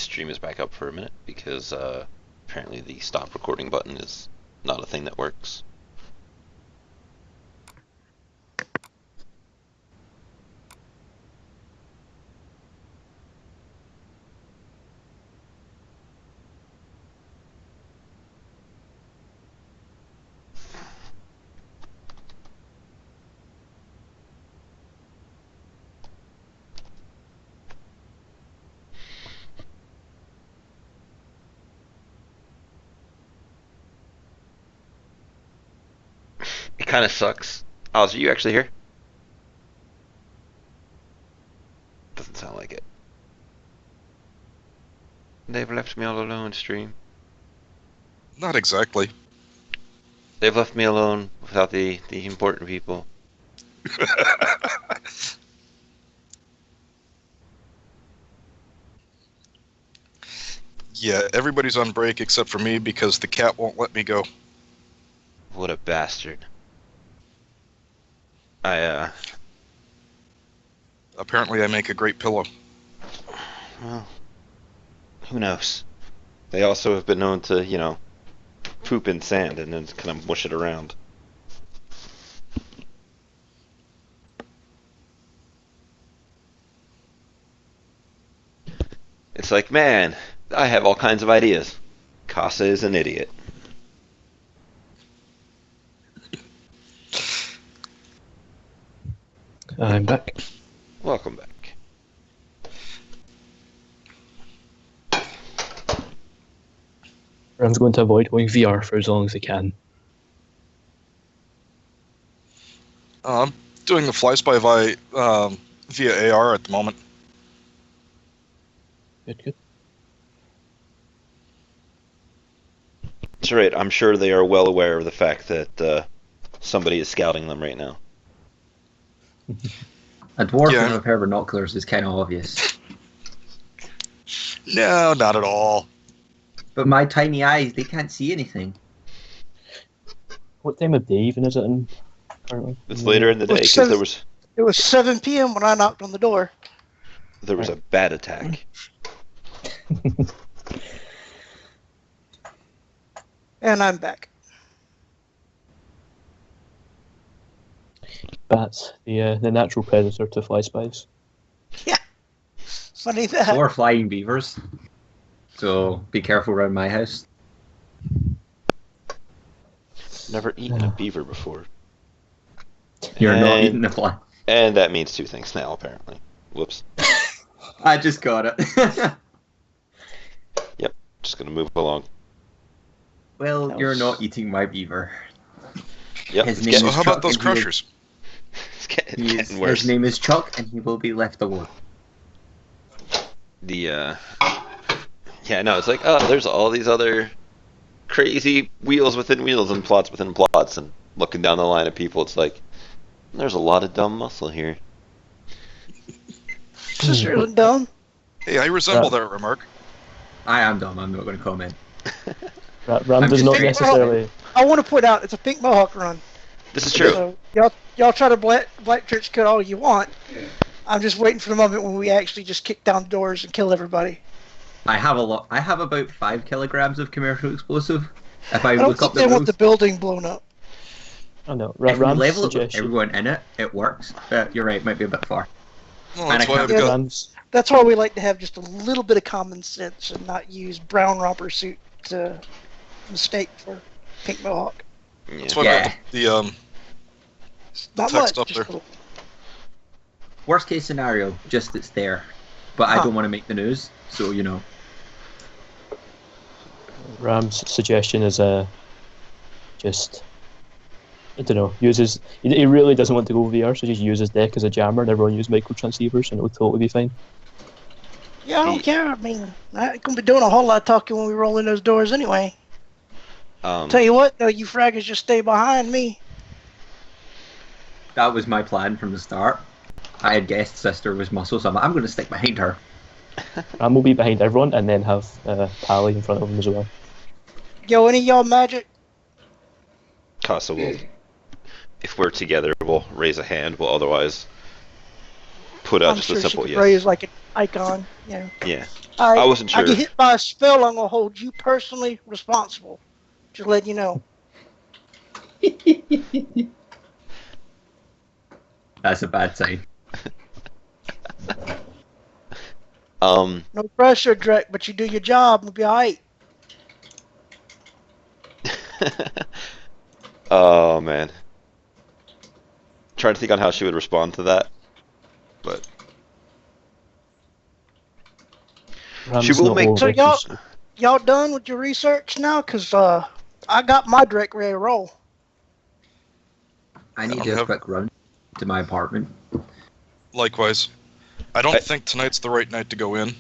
stream is back up for a minute because apparently the stop recording button is not a thing that works. It kind of sucks. Oz, are you actually here? Doesn't sound like it. They've left me all alone, stream. Not exactly. They've left me alone without the important people. Yeah, everybody's on break except for me because the cat won't let me go. What a bastard. Apparently I make a great pillow. Well, who knows? They also have been known to, you know, poop in sand and then kind of mush it around. It's like, man, I have all kinds of ideas. Kasa is an idiot. I'm back. Welcome back. Everyone's going to avoid going VR for as long as they can. I'm doing the fly-spy via AR at the moment. Good. That's right. I'm sure they are well aware of the fact that somebody is scouting them right now. A dwarf Yeah. with a pair of binoculars is kind of obvious. No, not at all. But my tiny eyes, they can't see anything. What time of day even is it in currently? It's later in the day Well, because It was 7 p.m. when I knocked on the door. there was a bat attack. And I'm back. Bats, the natural predator to fly spies. Funny that. Or flying beavers. So be careful around my house. Never eaten a beaver before. You're not And- eating the fly. And that means two things now, apparently. Whoops. I just got it. Just gonna move along. Well, That you're was- not eating my beaver. Yep. His It's name getting, So is how about Chuck, those and he will- crushers? it's getting worse. His name is Chuck, and he will be left alone. Yeah, no, it's like, oh, there's all these other crazy wheels within wheels and plots within plots, and looking down the line of people, it's like, there's a lot of dumb muscle here. This is really dumb. Hey, I resemble that remark. I am dumb. I'm not going to comment. Ram I'm does just not very- necessarily. I want to point out it's a pink mohawk run. This is true. So y'all try to black trench coat all you want. I'm just waiting for the moment when we actually just kick down doors and kill everybody. I have a lot. I have about 5 kilograms of commercial explosive. If I I don't look think up they the want the rules, building blown up. I know. if we Ram's level it with suggestion. everyone in it, it works. But you're right, it might be a bit far. Well, And that's I why can't- I've got. Ram's That's why we like to have just a little bit of common sense and not use brown romper suit to mistake for pink mohawk. Yeah. That's why I've Yeah. got the Not Text much. up Just there. a little. Worst case scenario, just it's there. But I Huh. don't want to make the news, so you know. Ram's suggestion is just I don't know. He really doesn't want to go VR, so just use his deck as a jammer, and everyone use micro transceivers, and it'll totally be fine. Yeah, I don't care. I mean, I ain't gonna be doing a whole lot of talking when we roll in those doors anyway. Tell you what, though, you fraggers just stay behind me. That was my plan from the start. I had guessed sister was muscle, so I'm going to stick behind her. Ram will be behind everyone, and then have Pally in front of him as well. Yo, any of y'all magic? Kasa will, if we're together, we'll raise a hand. We'll otherwise put out I'm just sure a she simple could yes. raise like an icon. Yeah. Yeah. All right. I wasn't I sure. get hit by a spell, I'm gonna hold you personally responsible. Just letting you know. That's a bad sign. Um. No pressure, Drek, but you do your job, we'll be alright. Oh man. Trying to think on how she would respond to that, but she Ram's will not make. So over. y'all done with your research now? Cause I got my Drek ready to roll. I need I'm to do a hav- quick run to my apartment. Likewise. I don't think tonight's the right night to go in.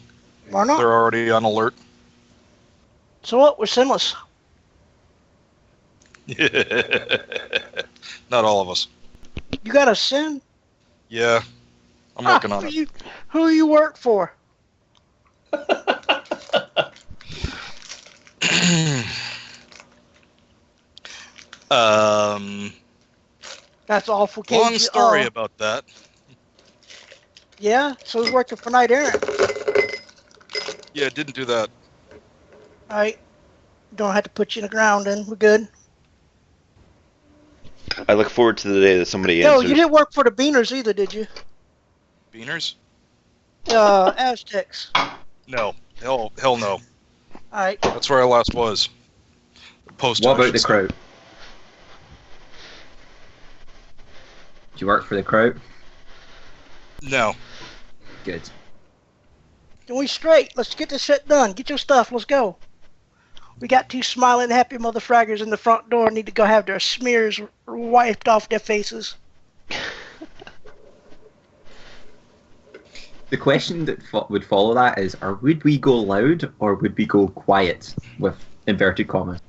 Why not? They're already on alert. So what? We're sinless. Not all of us. You got a sin? Yeah, I'm working on it. Who you work for? um, That's awful. long story about that. Yeah, so he's working for Knight Errant. Yeah, didn't do that. Alright. Don't have to put you in the ground then. We're good. I look forward to the day that somebody Yo, answers. you didn't work for the Beaners either, did you? Beaners? Aztecs. No. Hell no. Alright. That's where I last was. Posted. What I about should the say. crowd? Do you work for the crowd? No. Good. Then we straight. Let's get this shit done. Get your stuff. Let's go. We got two smiling, happy motherfraggers in the front door. Need to go have their smears wiped off their faces. The question that would follow that is, would we go loud or would we go quiet with inverted commas?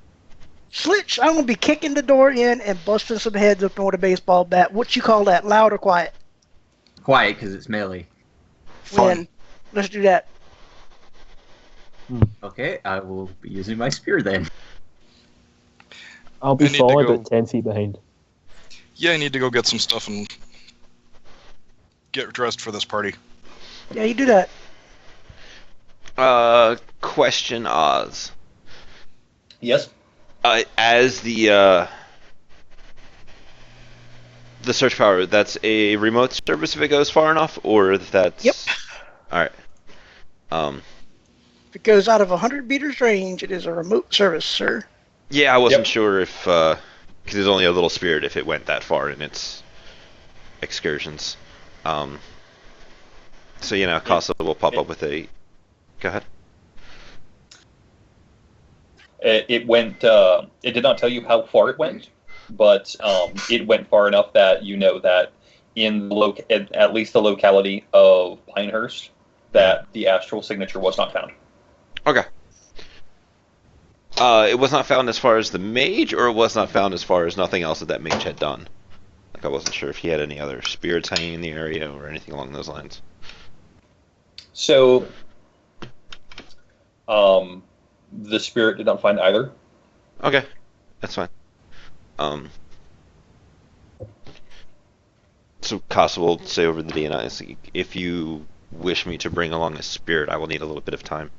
Slitch, I'm gonna be kicking the door in and busting some heads up with a baseball bat. What you call that? Loud or quiet? Quiet, because it's melee. Fun. Win. Let's do that. Okay, I will be using my spear then. I'll be I need to falling go- about 10 feet behind. Yeah, I need to go get some stuff and get dressed for this party. Yeah, you do that. Question, Oz. Yes. As the search power, that's a remote service if it goes far enough, or that's. Yep. All right. If it goes out of 100 meters range, it is a remote service, sir. Yeah, I wasn't Yep. sure if because it's only a little spirit if it went that far in its excursions. So Kasa will pop up with a. Go ahead. It went. It did not tell you how far it went, but it went far enough that you know that in at least the locality of Pinehurst, that the astral signature was not found. Okay. It was not found as far as the mage, or it was not found as far as nothing else that mage had done. Like I wasn't sure if he had any other spirits hanging in the area or anything along those lines. So, the spirit did not find either. Okay, that's fine. So Kasa will say over the DNI, if you wish me to bring along a spirit, I will need a little bit of time.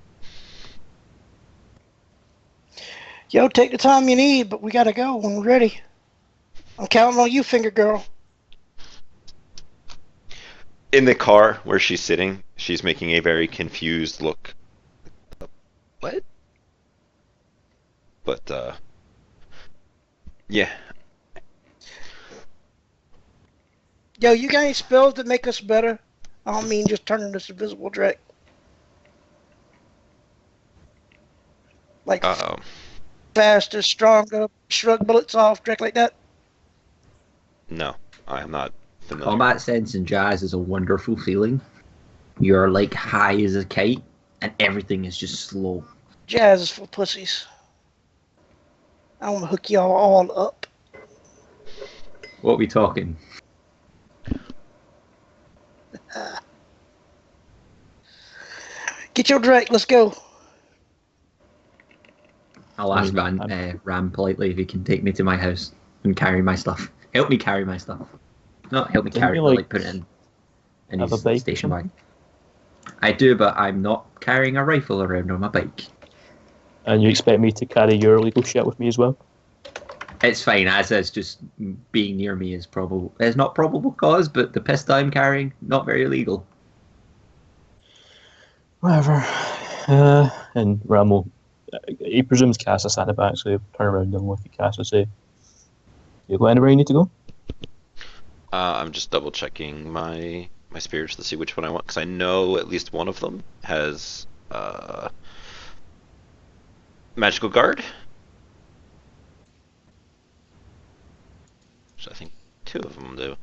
Yo, take the time you need, but we gotta go when we're ready. I'm counting on you, finger girl. In the car where she's sitting, she's making a very confused look. What? But, yeah. Yo, you got any spells that make us better? I don't mean just turning us invisible, Drake. Like faster, stronger, shrug bullets off, Drake, like that? No, I am not familiar. Combat sense in jazz is a wonderful feeling. You're like high as a kite, and everything is just slow. Jazz is for pussies. I want to hook y'all all up. What are we talking? Get your Drake, let's go. I'll ask Ram politely if he can take me to my house and carry my stuff. Help me carry my stuff. Not help me Didn't carry it, you, but like- like put it in Have a his bike or station something? wagon. I do, but I'm not carrying a rifle around on my bike. And you expect me to carry your legal shit with me as well? It's fine, as is just being near me is probable. It's not probable cause, but the pistol I'm carrying, not very legal. Whatever. And Ram he presumes Kasa sat in the back, so he'll turn around and look at Kasa and say, "You go anywhere you need to go?" I'm just double checking my spirits to see which one I want, because I know at least one of them has magical guard. So I think 2 of them do.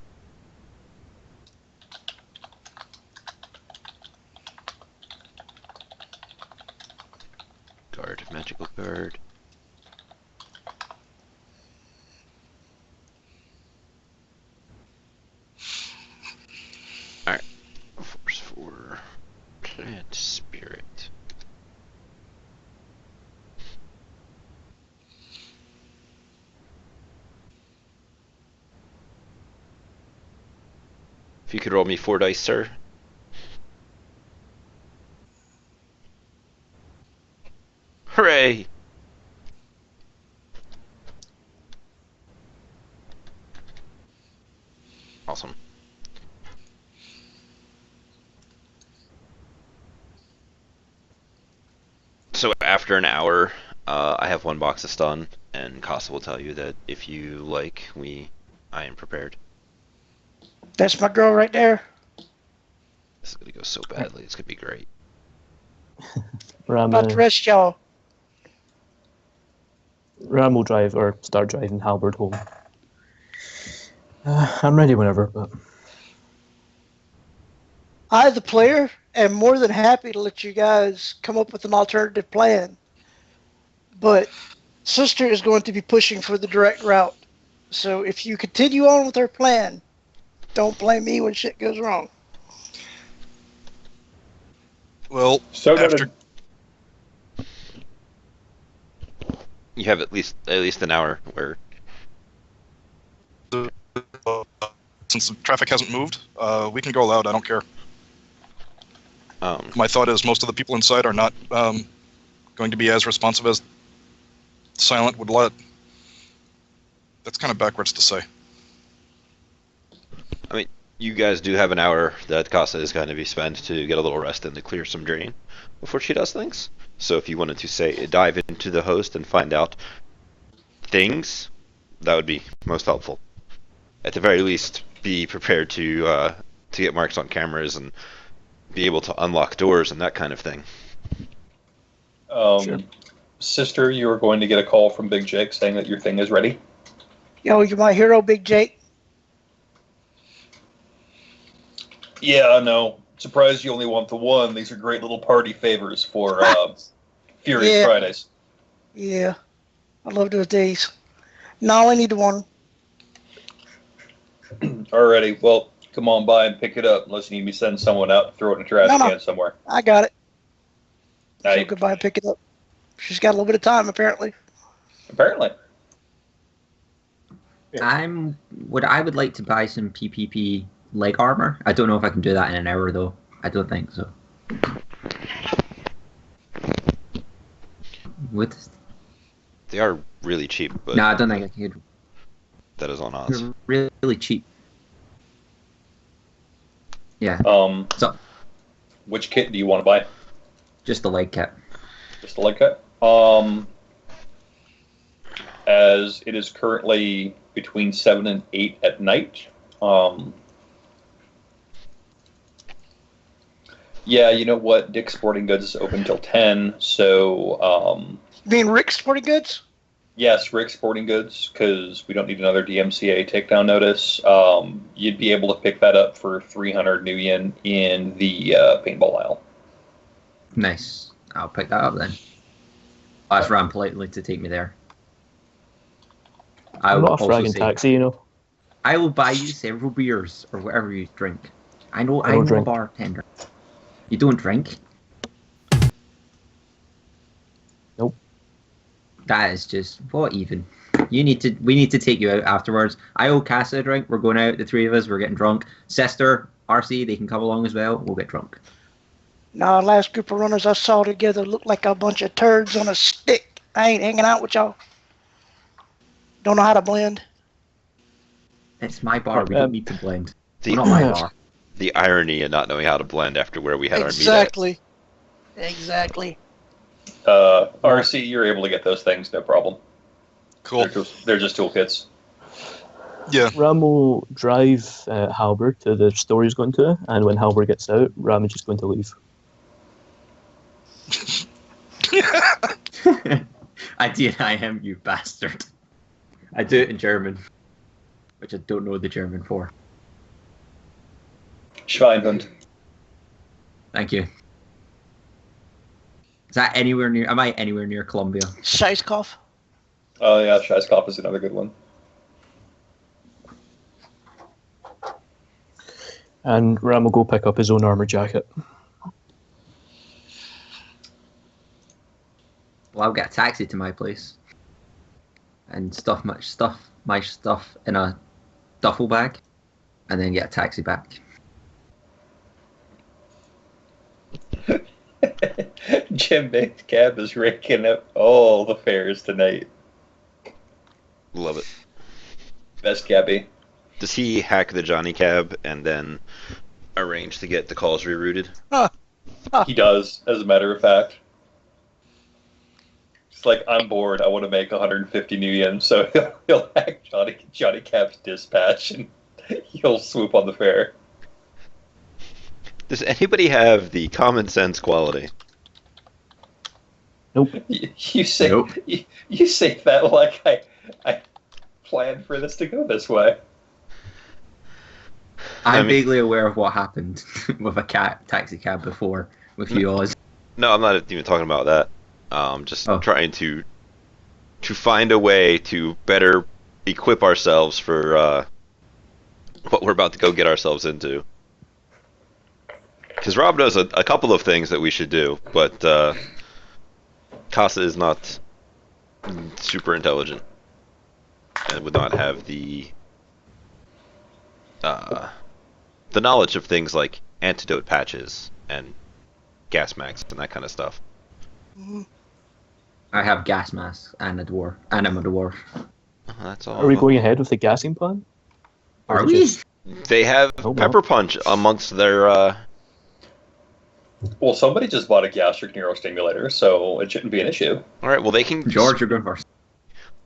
Guard, magical guard. Alright. Force 4. Plant spirit. If you could roll me 4 dice, sir. Hooray! Awesome. So after an hour, I have 1 box of stun, and Kasa will tell you that if you like, I am prepared. That's my girl right there. This is gonna go so badly. It's gonna be great. Ram, About the rest of y'all. Ram will drive or start driving Halberd home. I'm ready whenever, but I, the player, am more than happy to let you guys come up with an alternative plan. But Sister is going to be pushing for the direct route. So if you continue on with her plan, don't blame me when shit goes wrong. Well, So after You have at least an hour where since the traffic hasn't moved, we can go loud. I don't care. um, My thought is most of the people inside are not going to be as responsive as Silent would let. That's kind of backwards to say. you guys do have an hour that Kasa is going to be spent to get a little rest and to clear some drain before she does things. So if you wanted to say dive into the host and find out things, that would be most helpful. At the very least, be prepared to get marks on cameras and be able to unlock doors and that kind of thing. Sure. Sister, you are going to get a call from Big Jake saying that your thing is ready. Yo, you're my hero, Big Jake. Yeah, I know. Surprised you only want the one. These are great little party favors for Furious Yeah. Fridays. Yeah, I love those days. Now I need the one. Alrighty, well, come on by and pick it up unless you need me to send someone out and throw it in a trash No. can somewhere. I got it. She'll Hey, go by and pick it up. She's got a little bit of time, apparently. apparently. I would like to buy some PPP leg armor. I don't know if I can do that in an hour though. I don't think so. What? They are really cheap, but No, I don't think I could. that is on us. They're really cheap. Yeah, So- Which kit do you want to buy? just the leg kit. Just a leg kit? As it is currently between 7 and 8 at night. Yeah, you know what? Dick's Sporting Goods is open till 10, so You mean Rick's Sporting Goods? yes, Rick's Sporting Goods, because we don't need another DMCA takedown notice. You'd be able to pick that up for 300 new yen in the paintball aisle. Nice. I'll pick that up then. I'll ask Ram politely to take me there. I I'm will not a also fragging say, taxi, you know. I will buy you several beers or whatever you drink. I know I don't I'm a drink. bartender. You don't drink? Nope. That is just what even. We need to take you out afterwards. I owe Kasa a drink. We're going out, the three of us. We're getting drunk. Sister, RC, they can come along as well. We'll get drunk. Nah, last group of runners I saw together looked like a bunch of turds on a stick. I ain't hanging out with y'all. Don't know how to blend. It's my bar. We don't need to blend. The, We're not my bar. the irony of not knowing how to blend after where we had Exactly. Exactly. RC, you're able to get those things, no problem. Cool. They're just toolkits. Yeah. Ram will drive Halber to the store he's going to, and when Halber gets out, Ram is just going to leave. I deny him, you bastard. I do it in German, which I don't know the German for. Schweinhund. Thank you. Is that anywhere near? Am I anywhere near Colombia? Scheißkopf. Oh yeah, Scheißkopf is another good one. And Ram will go pick up his own armor jacket. Well, I'll get a taxi to my place and stuff my stuff in a duffel bag, and then get a taxi back. Jim Bates Cab is raking up all the fares tonight. Love it. Best cabbie. Does he hack the Johnny Cab and then arrange to get the calls rerouted? He does, as a matter of fact. It's like, I'm bored, I want to make 150 new yen, so he'll hack Johnny Cab's dispatch and he'll swoop on the fare. Does anybody have the common sense quality? Nope. You say Nope. you say that like I planned for this to go this way. I'm I mean- vaguely aware of what happened with a taxi cab before with you Oz. No, I'm not even talking about that. Just trying to find a way to better equip ourselves for what we're about to go get ourselves into. Because Rob knows a couple of things that we should do, but Kasa is not super intelligent and would not have the knowledge of things like antidote patches and gas masks and that kind of stuff. I have gas masks and a dwarf, and I'm a dwarf. That's all. Are we going ahead with the gassing plan? Or Are is it we? just- They have Oh, well. pepper punch amongst their. Well, somebody just bought a gastric neurostimulator, so it shouldn't be an issue. All right. Well, they can. George, you're going first.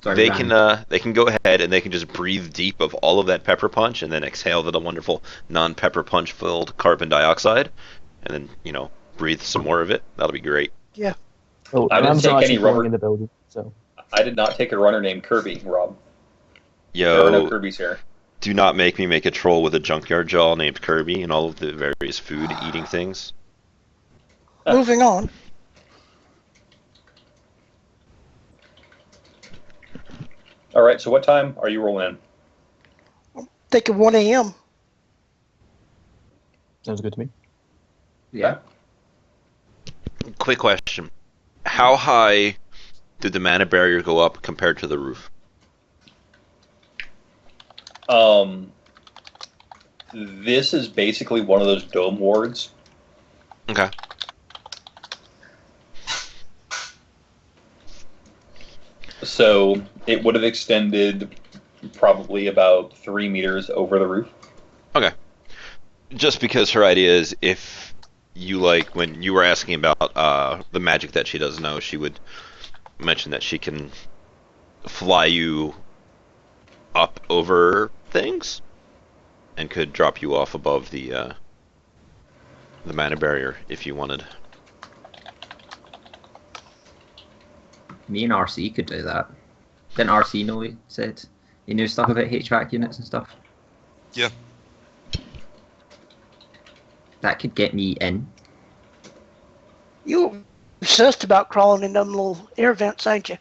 Sorry, They Rand. can go ahead and they can just breathe deep of all of that pepper punch and then exhale the wonderful non-pepper punch filled carbon dioxide, and then breathe some more of it. That'll be great. Well, I didn't Ram's take not any actually going rubber- in the building, so I did not take a runner named Kirby, Rob. There are no Yo, Kirbys here. do not make me make a troll with a junkyard jaw named Kirby and all of the various food eating things. Moving on. All right, so what time are you rolling in? Thinking 1 a.m. sounds good to me. Yeah. Quick question: how high did the mana barrier go up compared to the roof? This is basically one of those dome wards. Okay. So it would have extended probably about 3 meters over the roof. Okay. Just because her idea is if you when you were asking about the magic that she does know, she would mention that she can fly you up over things and could drop you off above the mana barrier if you wanted. Me and RC could do that. Didn't RC know he said he knew stuff about HVAC units and stuff? Yeah. That could get me in. You obsessed about crawling in them little air vents, ain't you?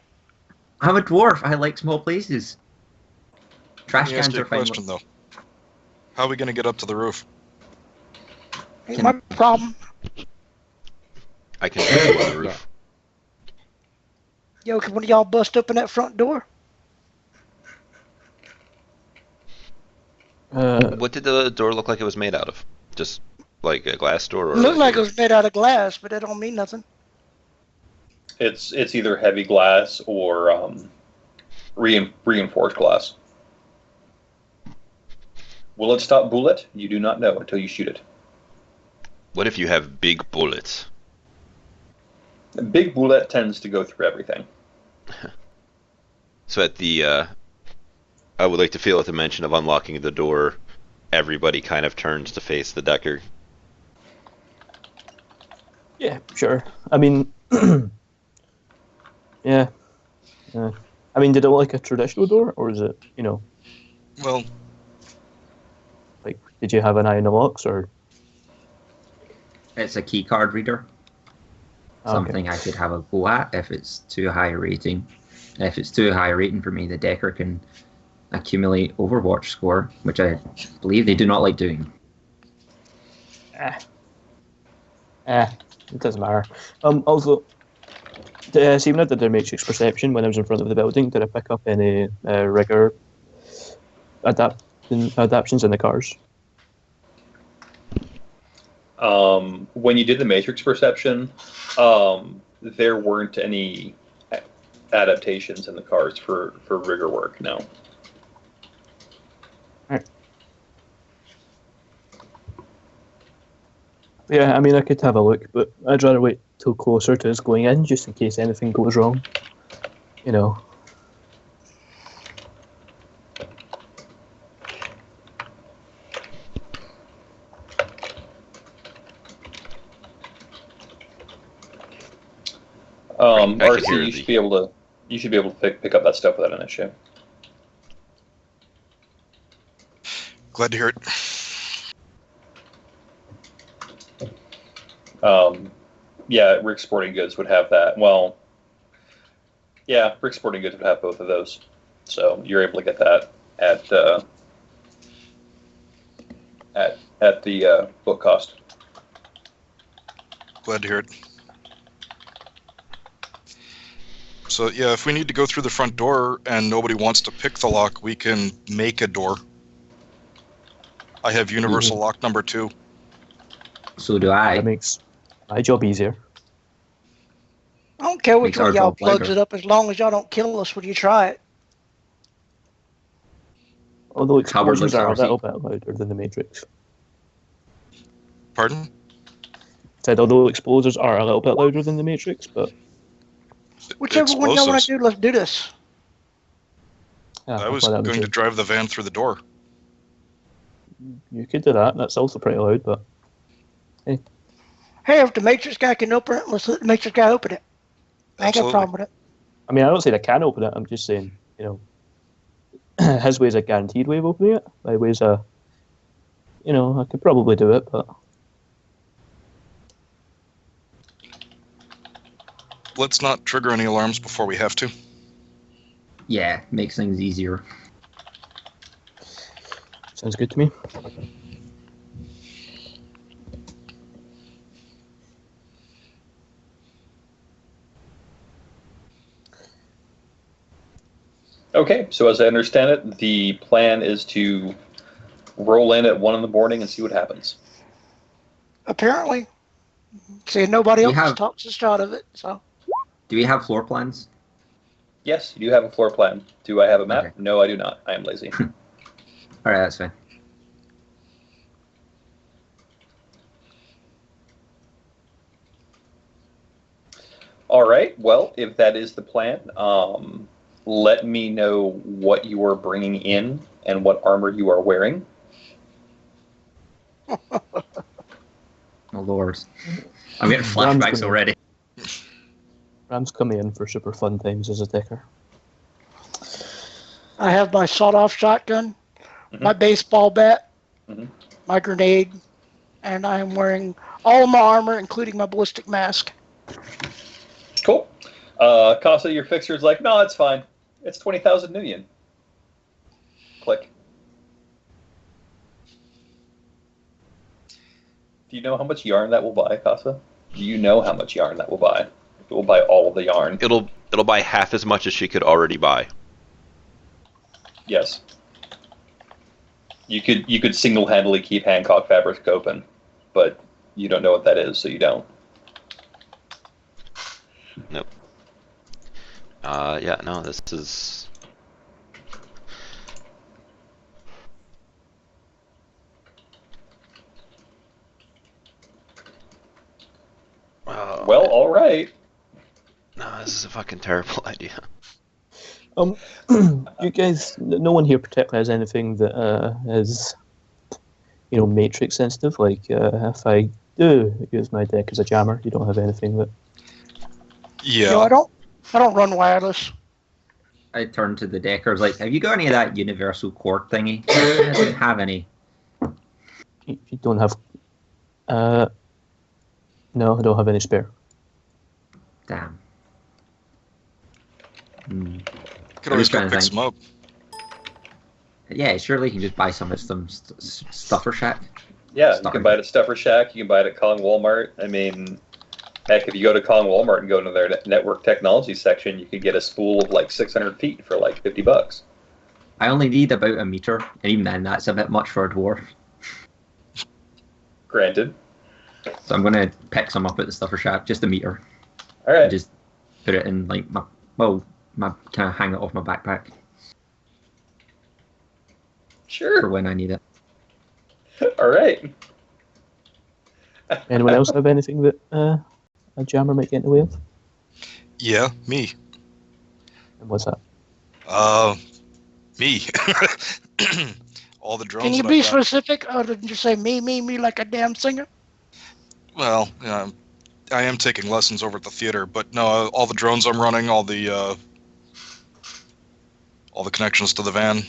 I'm a dwarf. I like small places. Trash Let me ask cans you are a fine. question, though. How are we going to get up to the roof? Ain't Can- my problem. I can put you on the roof. Yo, can one of y'all bust open that front door? What did the door look like it was made out of? Just like a glass door, or It looked like a- it was made out of glass, but that don't mean nothing. It's either heavy glass or reinforced glass. Will it stop bullet? You do not know until you shoot it. What if you have big bullets? A big bullet tends to go through everything. So at the, I would like to feel at the mention of unlocking the door, everybody kind of turns to face the Decker. Yeah, sure. I mean, yeah. I mean, did it look like a traditional door, or is it, Well, like, did you have an eye on the locks, or? It's a key card reader. Okay. Something I could have a go at if it's too high a rating. If it's too high a rating for me, the Decker can accumulate Overwatch score, which I believe they do not like doing. It doesn't matter. Also, see, when I did the Matrix Perception when I was in front of the building, did I pick up any rigor adaptions in the cars? When you did the Matrix Perception, there weren't any adaptations in the cars for rigor work, no. Yeah, I mean, I could have a look, but I'd rather wait till closer to us going in, just in case anything goes wrong. I could RC, hear you should be able to pick up that stuff without an issue. glad to hear it. Yeah, Rick's Sporting Goods would have that. Well, yeah, Rick's Sporting Goods would have both of those. So you're able to get that at the book cost. Glad to hear it. So yeah, if we need to go through the front door and nobody wants to pick the lock, we can make a door. I have universal lock number 2. So do I. That makes my job easier. I don't care which Makes one our of y'all job plugs lighter. it up as long as y'all don't kill us when you try it. Although Howard explosions likes are a RC. little bit louder than the Matrix. Pardon? Said although explosives are a little bit louder than the Matrix, but Whichever one y'all want Explosives. to do, let's do this. yeah, I was going to drive the van through the door. You could do that. That's also pretty loud, but Hey, if the Matrix guy can open it, let's let the Matrix guy open it. I ain't got a Absolutely. problem with it. I mean, I don't say I can open it. I'm just saying, his way's a guaranteed way of opening it. My way's I could probably do it, but Let's not trigger any alarms before we have to. Yeah, makes things easier. sounds good to me. Okay, so as I understand it, the plan is to roll in at 1 in the morning and see what happens. Apparently. See, nobody We else have- talks us out of it, so. Do we have floor plans? Yes, you do have a floor plan. Do I have a map? Okay. No, I do not. I am lazy. All right, that's fine. All right. Well, if that is the plan, let me know what you are bringing in and what armor you are wearing. Oh Lord, I'm getting Ram's flashbacks gonna- already. Ram's coming in for super fun times as a Decker. I have my sawed-off shotgun, Mhm. my baseball bat, Mhm. my grenade, and I am wearing all of my armor, including my ballistic mask. Cool. Kasa, your fixer's like, no, it's fine. It's 20,000 million. Click. Do you know how much yarn that will buy, Kasa? Do you know how much yarn that will buy? It will buy all of the yarn. it'll buy half as much as she could already buy. Yes. You could single-handedly keep Hancock Fabric open, but you don't know what that is, so you don't. Nope. Yeah, no, this is... Well, all right. No, this is a fucking terrible idea. You guys, no one here particularly has anything that is, matrix sensitive. Like, if I do use my deck as a jammer, you don't have anything that. Yeah. No, I don't run wireless. I turned to the deckers like, have you got any of that universal cord thingy? I don't have any. You don't have. No, I don't have any spare. Damn. Could always just go trying to pick think. some up. Yeah, surely you can just buy some at some stuffer shack. Yeah, you Stuffer. can buy it at Stuffer Shack. You can buy it at Kong Walmart. I mean, heck, if you go to Kong Walmart and go into their network technology section, you could get a spool of like 600 feet for like $50. I only need about a meter, and even then, that's a bit much for a dwarf. Granted. So I'm gonna pick some up at the stuffer shack, just a meter, All and right. just put it in like my kind of hang it off my backpack for Sure. when I need it. All right. Anyone else have anything that a jammer might get in the way of? Yeah, me. And what's that? Me. All the drones. Can you that be I've got. specific other than just say me like a damn singer? Well, I am taking lessons over at the theater, but no, all the drones I'm running, all the connections to the van.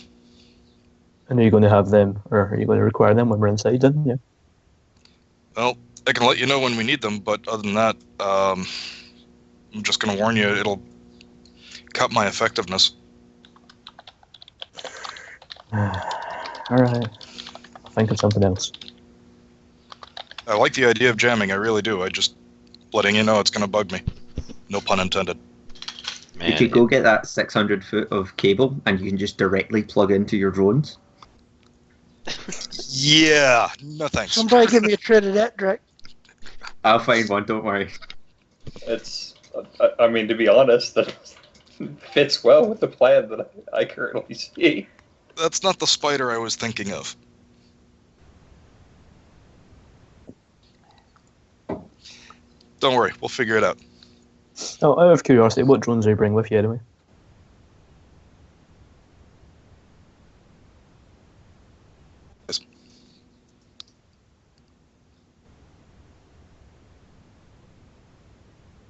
And are you going to have them, or are you going to require them when we're inside then? Yeah. Well, I can let you know when we need them, but other than that, I'm just going to warn you, it'll cut my effectiveness. Alright. I'll think of something else. I like the idea of jamming, I really do. I just letting you know it's going to bug me. No pun intended. Man, You could go get that 600 foot of cable, and you can just directly plug into your drones. Yeah, no thanks. Somebody give me a trid of that, Drake. I'll find one, don't worry. It's, I mean, to be honest, that fits well with the plan that I currently see. That's not the spider I was thinking of. Don't worry, we'll figure it out. Oh, out of curiosity, what drones do you bring with you anyway?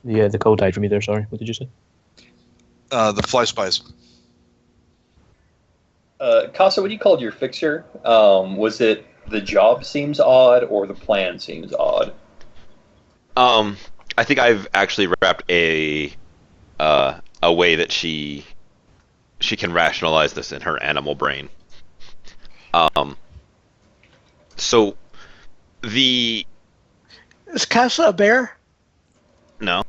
Yeah, the call died for me there, sorry. What did you say? The fly spies. Kasa, what you called your fixture? Was it the job seems odd or the plan seems odd? I think I've actually wrapped a way that she can rationalize this in her animal brain. So the Is Kasa a bear? no.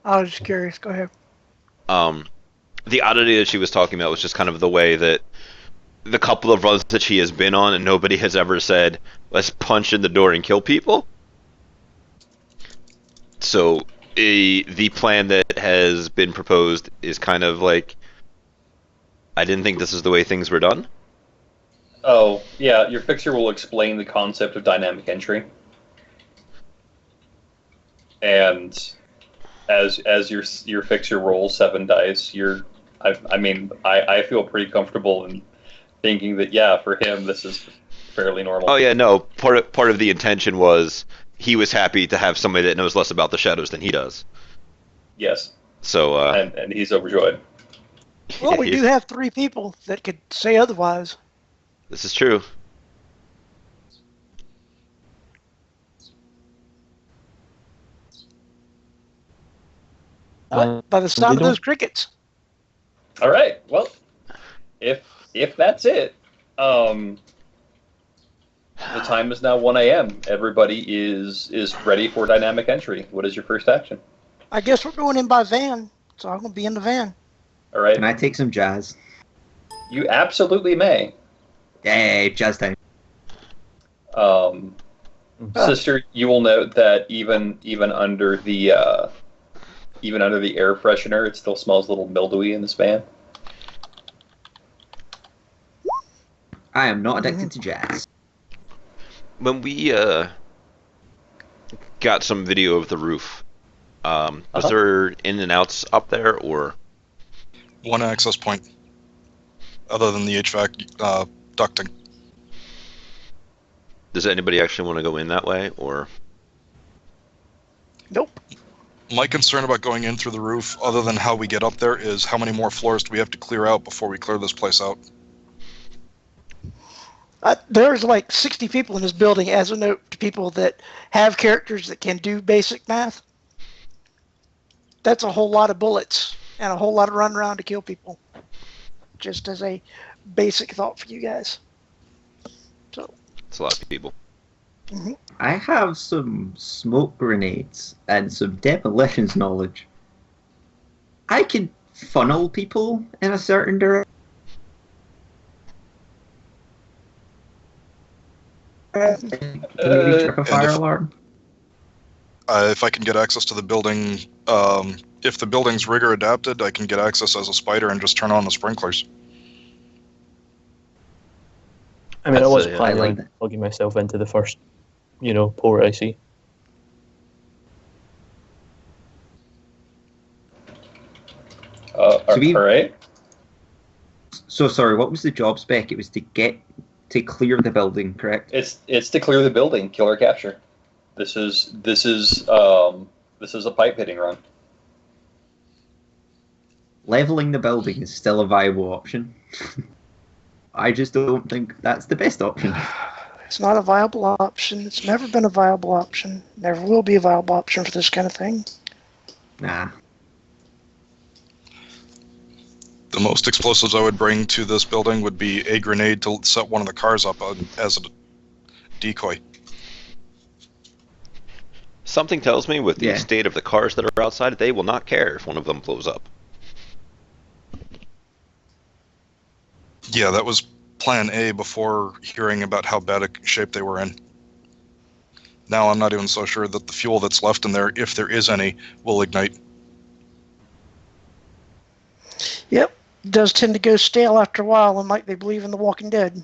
I was just curious. Go ahead. The oddity that she was talking about was just kind of the way that the couple of runs that she has been on and nobody has ever said, let's punch in the door and kill people. So the plan that has been proposed is kind of like, I didn't think this is the way things were done. Oh, yeah, your fixture will explain the concept of dynamic entry. And as your fixture rolls 7 dice, I feel pretty comfortable in thinking that, yeah, for him this is fairly normal. Oh yeah, no. Part of the intention was he was happy to have somebody that knows less about the shadows than he does. Yes. So And he's overjoyed. Well, we yeah, do have 3 people that could say otherwise. this is true. But by the sound they of those don't- crickets, All right. Well, if that's it, the time is now 1 a.m. Everybody is ready for dynamic entry. What is your first action? I guess we're going in by van. So I'm gonna be in the van. All right. Can I take some jazz? You absolutely may. Yay, jazz time. Um, Sister, you will note that even under the air freshener, it still smells a little mildewy in this van. I am not addicted to jazz. When we got some video of the roof, was there in and outs up there, or One access point, other than the HVAC ducting. does anybody actually want to go in that way, or? Nope. My concern about going in through the roof, other than how we get up there, is how many more floors do we have to clear out before we clear this place out? There's like 60 people in this building, as a note to people that have characters that can do basic math. That's a whole lot of bullets and a whole lot of run around to kill people. Just as a basic thought for you guys. So. It's a lot of people. I have some smoke grenades and some demolitions knowledge. I can funnel people in a certain direction. Maybe trip a fire alarm. If I can get access to the building, if the building's rigger adapted, I can get access as a spider and just turn on the sprinklers. I mean, I That's was a- planning I like on that. plugging myself into the first, port I see. So we- All right. So sorry, what was the job spec? It was to clear the building, correct? It's to clear the building, kill or capture. This is a pipe hitting run. Leveling the building is still a viable option. I just don't think that's the best option. It's not a viable option. It's never been a viable option. Never will be a viable option for this kind of thing. Nah. The most explosives I would bring to this building would be a grenade to set one of the cars up as a decoy. Something tells me with the Yeah. state of the cars that are outside, they will not care if one of them blows up. Yeah, that was plan A before hearing about how bad a shape they were in. Now I'm not even so sure that the fuel that's left in there, if there is any, will ignite. Yep. It does tend to go stale after a while, and like they believe in The Walking Dead.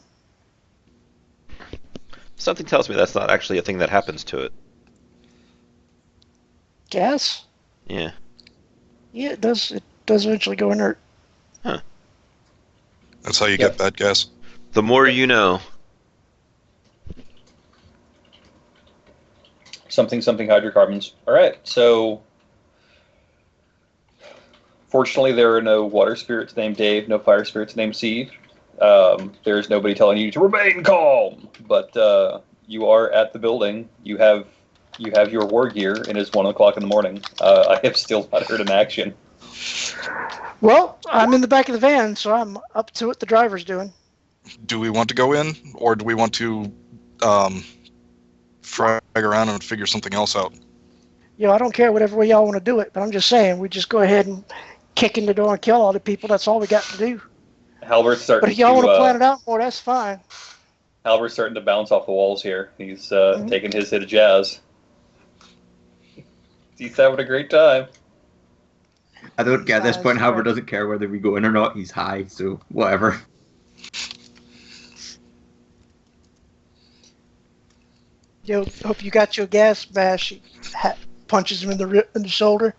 Something tells me that's not actually a thing that happens to it. Gas? Yeah. Yeah, it does. It does eventually go inert. That's how you Yep. get bad gas. The more you know. Something hydrocarbons. All right. So fortunately, there are no water spirits named Dave, no fire spirits named Steve. There's nobody telling you to remain calm. But you are at the building. You have your war gear, and it's 1 o'clock in the morning. I have still not heard an action. Well, I'm in the back of the van, so I'm up to what the driver's doing. Do we want to go in, or do we want to frag around and figure something else out? I don't care whatever way y'all want to do it, but I'm just saying we just go ahead and kick in the door and kill all the people. That's all we got to do. Halbert's starting But if y'all want to plan to it out more, that's fine. Halbert's starting to bounce off the walls here. He's taking his hit of jazz. He's having a great time. I don't get this point. That's However, right. doesn't care whether we go in or not. He's high, so whatever. Hope you got your gas bash. He punches him in the shoulder.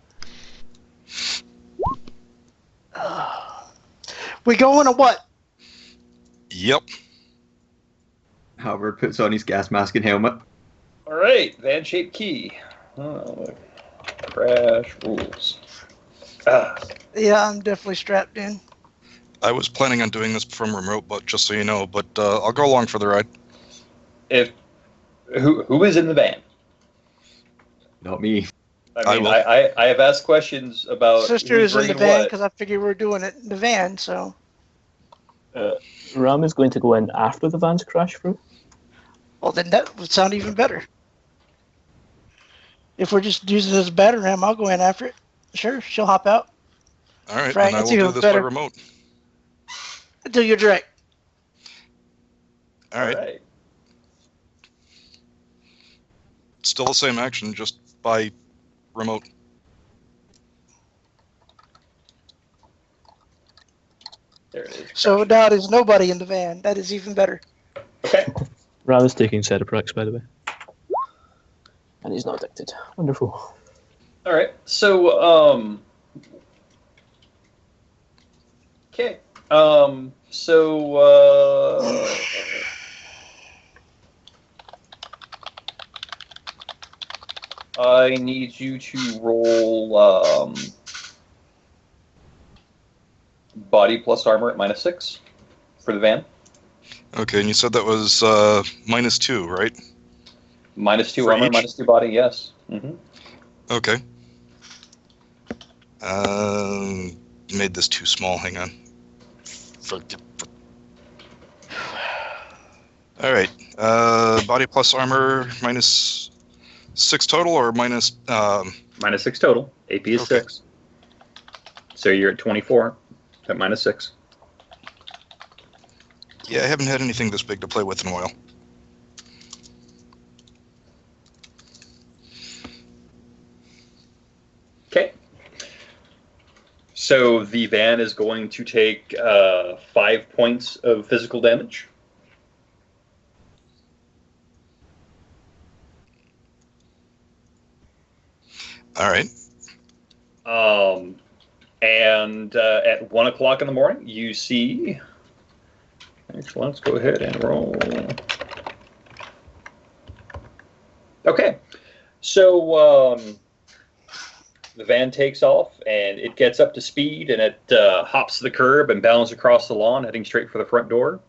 We going or what? Yep. Howard puts on his gas mask and helmet. All right, van shaped key. Crash rules. Yeah, I'm definitely strapped in. I was planning on doing this from remote, but just so you know, but I'll go along for the ride. Who is in the van? Not me. I mean, will. I have asked questions about Sister who's is in the bringing van what. because I figured we were doing it in the van. So Ram is going to go in after the van's crash through. well, then that would sound even better. If we're just using it as a batter ram, I'll go in after it. Sure, she'll hop out. All right, Frank, then I that's will do even this by better. remote. Do your direct. All right. Still the same action, just by remote. There it is. So now there's nobody in the van. That is even better. Okay. Ram is taking Cerebrax, by the way. And he's not addicted. Wonderful. All right. So, okay. I need you to roll body plus armor at -6 for the van. Okay, and you said that was -2, right? -2 For armor, each? -2 body. Yes. Okay. Made this too small. Hang on. All right. Body plus armor -6 total, or minus? -6 total. AP is Okay. 6. So you're at 24 at -6. Yeah, I haven't had anything this big to play with in a while. Okay. So the van is going to take 5 points of physical damage. All right. And at 1 o'clock in the morning, you see. Actually, let's go ahead and roll. Okay. So the van takes off and it gets up to speed and it hops the curb and bounds across the lawn, heading straight for the front door.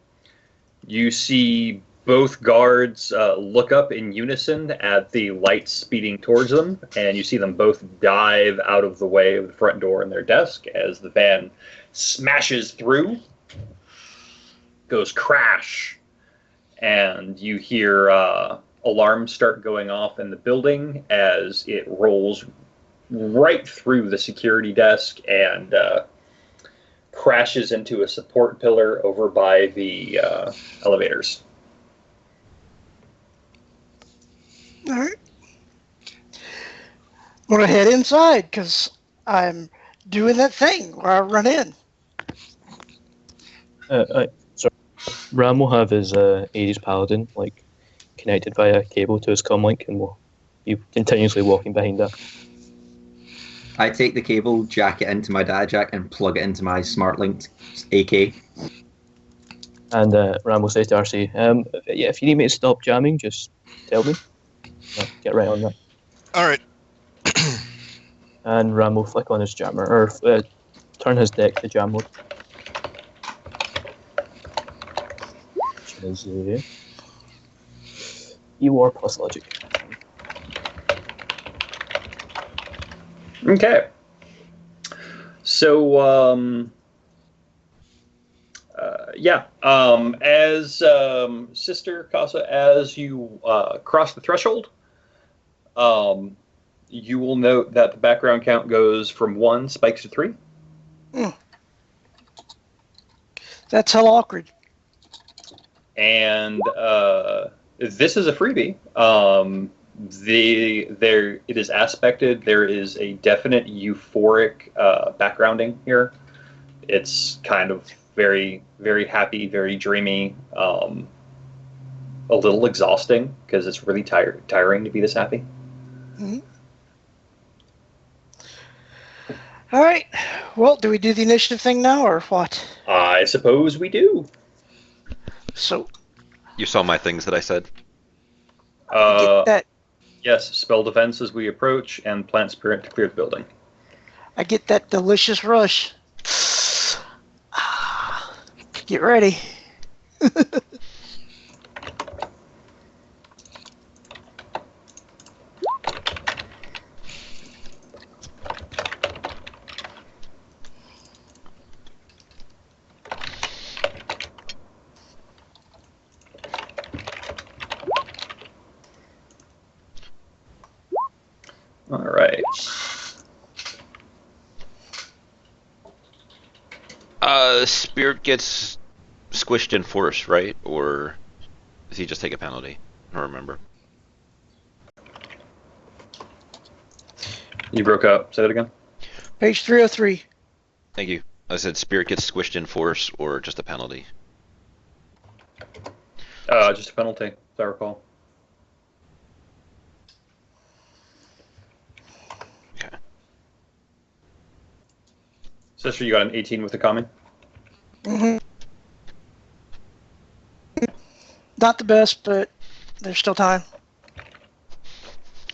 You see both guards look up in unison at the lights speeding towards them, and you see them both dive out of the way of the front door and their desk as the van smashes through, goes crash, and you hear alarms start going off in the building as it rolls right through the security desk and crashes into a support pillar over by the elevators. All right. I'm gonna head inside because I'm doing that thing where I run in. Sorry. Ram will have his Ares Paladin like connected via cable to his comlink, and will be continuously walking behind that. I take the cable, jack it into my data jack, and plug it into my smart linked AK. And Ram will say to RC, yeah, if you need me to stop jamming, just tell me. I'll get right on that. All right. And Ram will flick on his jammer, or turn his deck to jam mode. Which is E-War plus logic. Okay. So, as Sister Kasa, as you cross the threshold, you will note that the background count goes from 1 spikes to 3. That's hell awkward. And this is a freebie. It is aspected. There is a definite euphoric backgrounding here. It's kind of very, very happy, very dreamy, a little exhausting because it's really tiring to be this happy. Mm-hmm. All right. Well, do we do the initiative thing now or what? I suppose we do. So You saw my things that I said. get that. Yes, spell defense as we approach, and plant spirit to clear the building. I get that delicious rush. Get ready. All right. Spirit gets squished in force, right? Or does he just take a penalty? I don't remember. You broke up. Say that again. Page 303. Thank you. I said Spirit gets squished in force or just a penalty. Just a penalty, as I recall. Okay. Sister, you got an 18 with the comment? Mm-hmm. Not the best, but there's still time.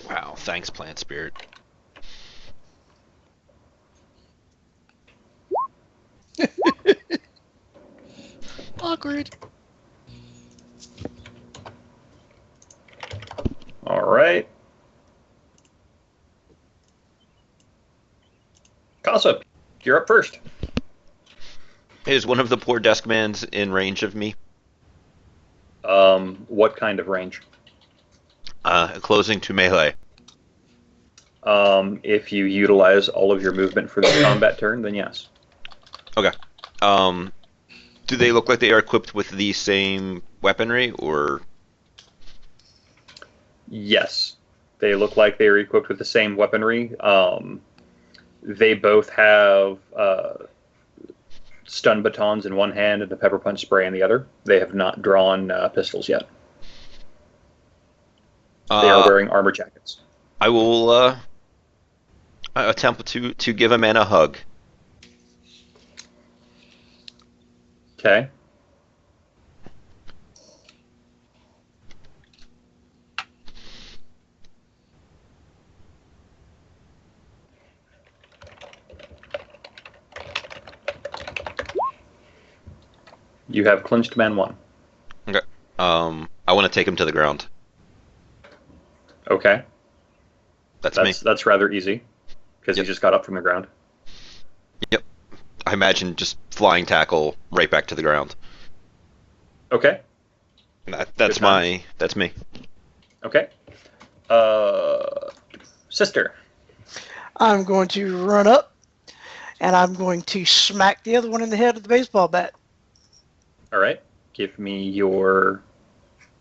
Wow. Thanks, Plant Spirit. Awkward. All right. Kasa, you're up first. Is one of the poor deskmans in range of me? What kind of range? Closing to melee. If you utilize all of your movement for the combat turn, then yes. Okay. Do they look like they are equipped with the same weaponry, or? Yes. They look like they are equipped with the same weaponry. They both have stun batons in one hand and the pepper punch spray in the other. They have not drawn pistols yet. They are wearing armor jackets. I will attempt to give a man a hug. Okay. You have clinched man 1. Okay. I want to take him to the ground. Okay. That's me. That's rather easy, because Yep. he just got up from the ground. Yep. I imagine just flying tackle right back to the ground. Okay. That's Good that's me. Okay. Sister. I'm going to run up, and I'm going to smack the other one in the head with the baseball bat. All right. Give me your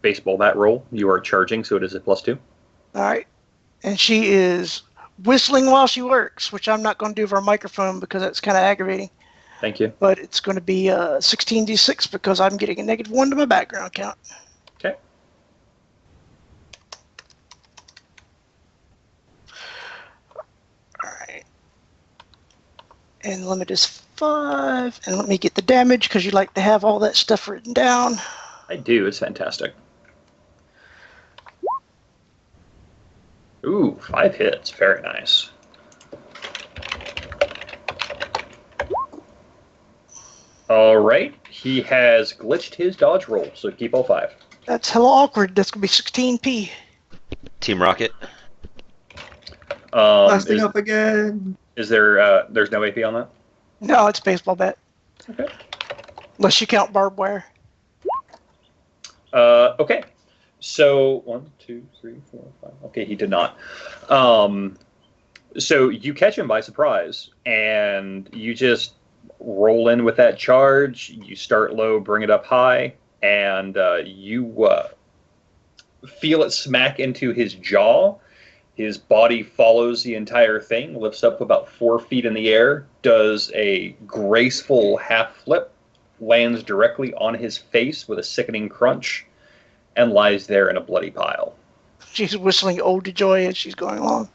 baseball bat roll. You are charging, so it is a +2. All right. And she is whistling while she works, which I'm not going to do for a microphone because that's kind of aggravating. Thank you. But it's going to be 16d6 because I'm getting a -1 to my background count. Okay. All right. And limit is 5. And let me get the damage because you like to have all that stuff written down. I do. It's fantastic. Ooh, 5 hits. Very nice. All right. He has glitched his dodge roll, so keep all 5. That's hella awkward. That's going to be 16p. Team Rocket. Blasting up again. Is there? There's no AP on that. No, it's baseball bat. Okay. Unless you count barbed wire. Okay. So 1, 2, 3, 4, 5. Okay, he did not. So you catch him by surprise, and you just roll in with that charge. You start low, bring it up high, and you feel it smack into his jaw. His body follows the entire thing, lifts up about 4 feet in the air, does a graceful half flip, lands directly on his face with a sickening crunch, and lies there in a bloody pile. She's whistling Ode to Joy as she's going along.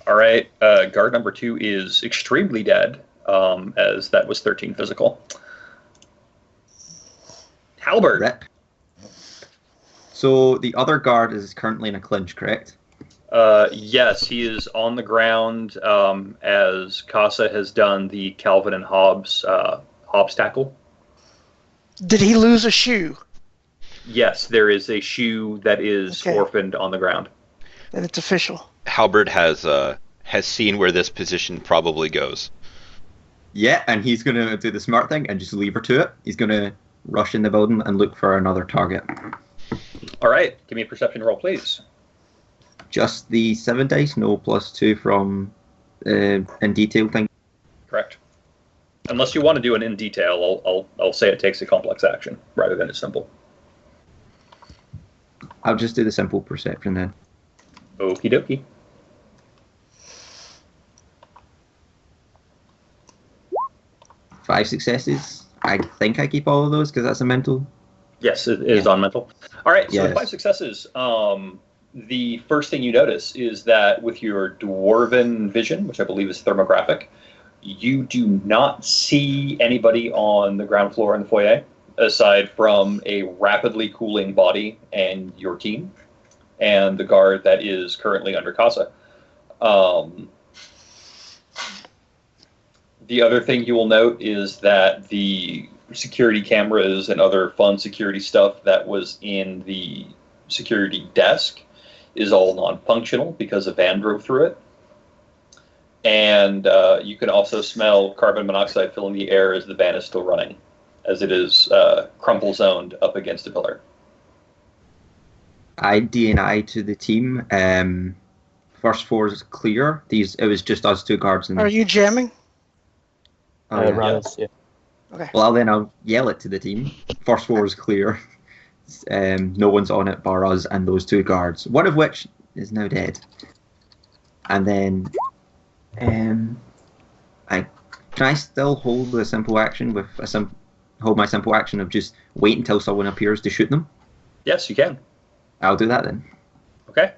All right, guard number 2 is extremely dead, as that was 13 physical. Halberd. Rip. So the other guard is currently in a clinch, correct? Yes, he is on the ground as Kasa has done the Calvin and Hobbes tackle. Did he lose a shoe? Yes, there is a shoe that is Okay. orphaned on the ground. Then it's official. Halberd has seen where this position probably goes. Yeah, and he's going to do the smart thing and just leave her to it. He's going to rush in the building and look for another target. All right, give me a perception roll, please. Just the 7 dice, no +2 from in detail thing. Correct. Unless you want to do it in detail, I'll say it takes a complex action rather than a simple. I'll just do the simple perception then. Okie dokie. Five successes. I think I keep all of those because that's a mental. Yes, it is on mental. All right, so Yes. with 5 successes, the first thing you notice is that with your dwarven vision, which I believe is thermographic, you do not see anybody on the ground floor in the foyer, aside from a rapidly cooling body and your team, and the guard that is currently under Kasa. The other thing you will note is that the security cameras and other fun security stuff that was in the security desk is all non-functional because a van drove through it. And you can also smell carbon monoxide filling the air as the van is still running, as it is crumple zoned up against a pillar. I DNI to the team. First floor is clear. It was just us two guards. And Are you jamming? Oh, yeah. Rana's, yeah. Okay. Well, then I'll yell it to the team. First floor is clear. No one's on it bar us and those two guards, one of which is now dead. And then, can I still hold a simple action with hold my simple action of just wait until someone appears to shoot them? Yes, you can. I'll do that then. Okay.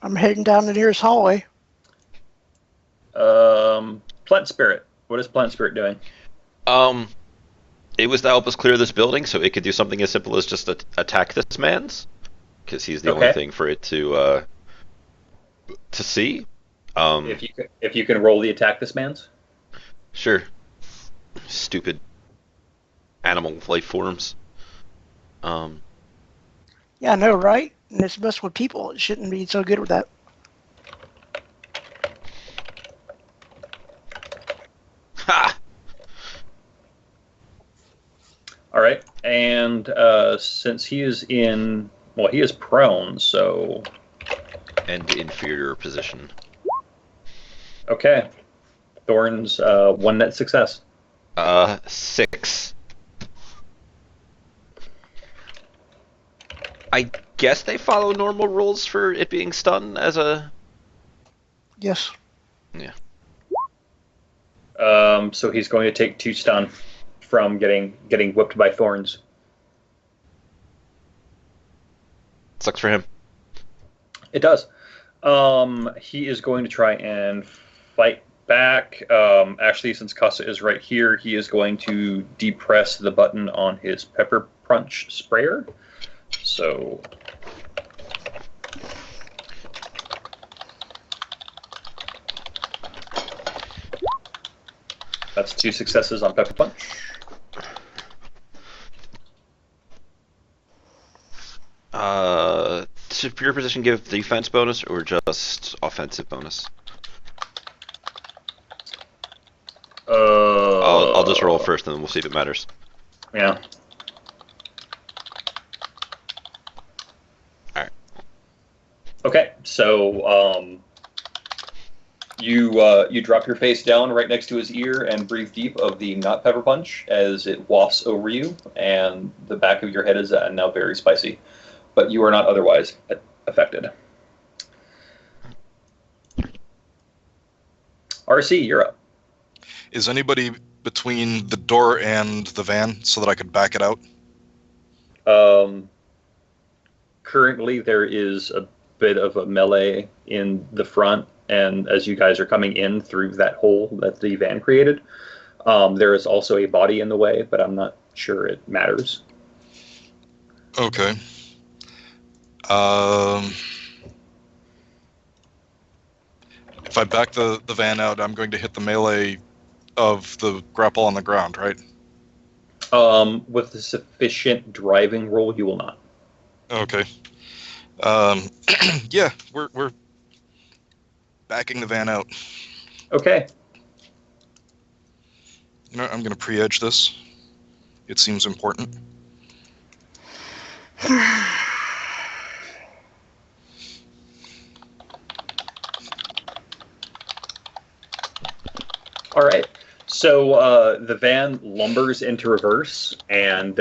I'm heading down the nearest hallway. Plant Spirit. What is Plant Spirit doing? It was to help us clear this building, so it could do something as simple as just attack this man's, because he's the only thing for it to see. If you can roll the attack this man's. Sure. Stupid animal life forms. Yeah, I know, right? And it's messed with people. It shouldn't be so good with that. Ha! All right, and since he is he is prone, so And inferior position. okay. Thorns, 1 net success. 6. I guess they follow normal rules for it being stun as a... Yes. Yeah. So he's going to take 2 stun from getting whipped by thorns. Sucks for him. It does. He is going to try and fight back. Actually, since Kasa is right here, he is going to depress the button on his pepper punch sprayer. So that's 2 successes on pepper punch. Superior position give defense bonus or just offensive bonus? I'll just roll first and then we'll see if it matters. Yeah. Alright. Okay, so you drop your face down right next to his ear and breathe deep of the not pepper punch as it wafts over you, and the back of your head is now very spicy, but you are not otherwise affected. RC, you're up. Is anybody between the door and the van so that I could back it out? Currently, there is a bit of a melee in the front, and as you guys are coming in through that hole that the van created, there is also a body in the way, but I'm not sure it matters. Okay. If I back the van out, I'm going to hit the melee of the grapple on the ground, right? With a sufficient driving roll, you will not. Okay. Yeah, we're backing the van out. Okay. You know, I'm going to pre-edge this. It seems important. All right. So the van lumbers into reverse, and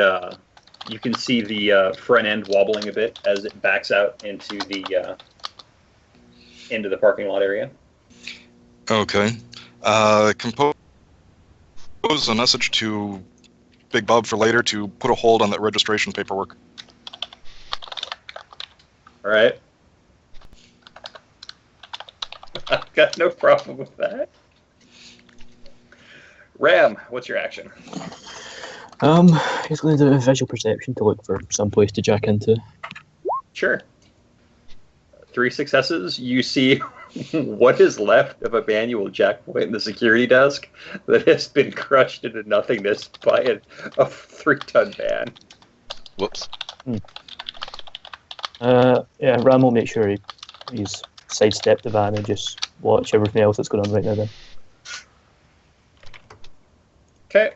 you can see the front end wobbling a bit as it backs out into the parking lot area. Okay. Compose a message to Big Bob for later to put a hold on that registration paperwork. All right. I've got no problem with that. Ram, what's your action? He's going to do a visual perception to look for some place to jack into. Sure. 3 successes. You see what is left of a manual jackpoint in the security desk that has been crushed into nothingness by a 3-ton van. Whoops. Yeah, Ram will make sure he's sidestepped the van and just watch everything else that's going on right now then. Okay.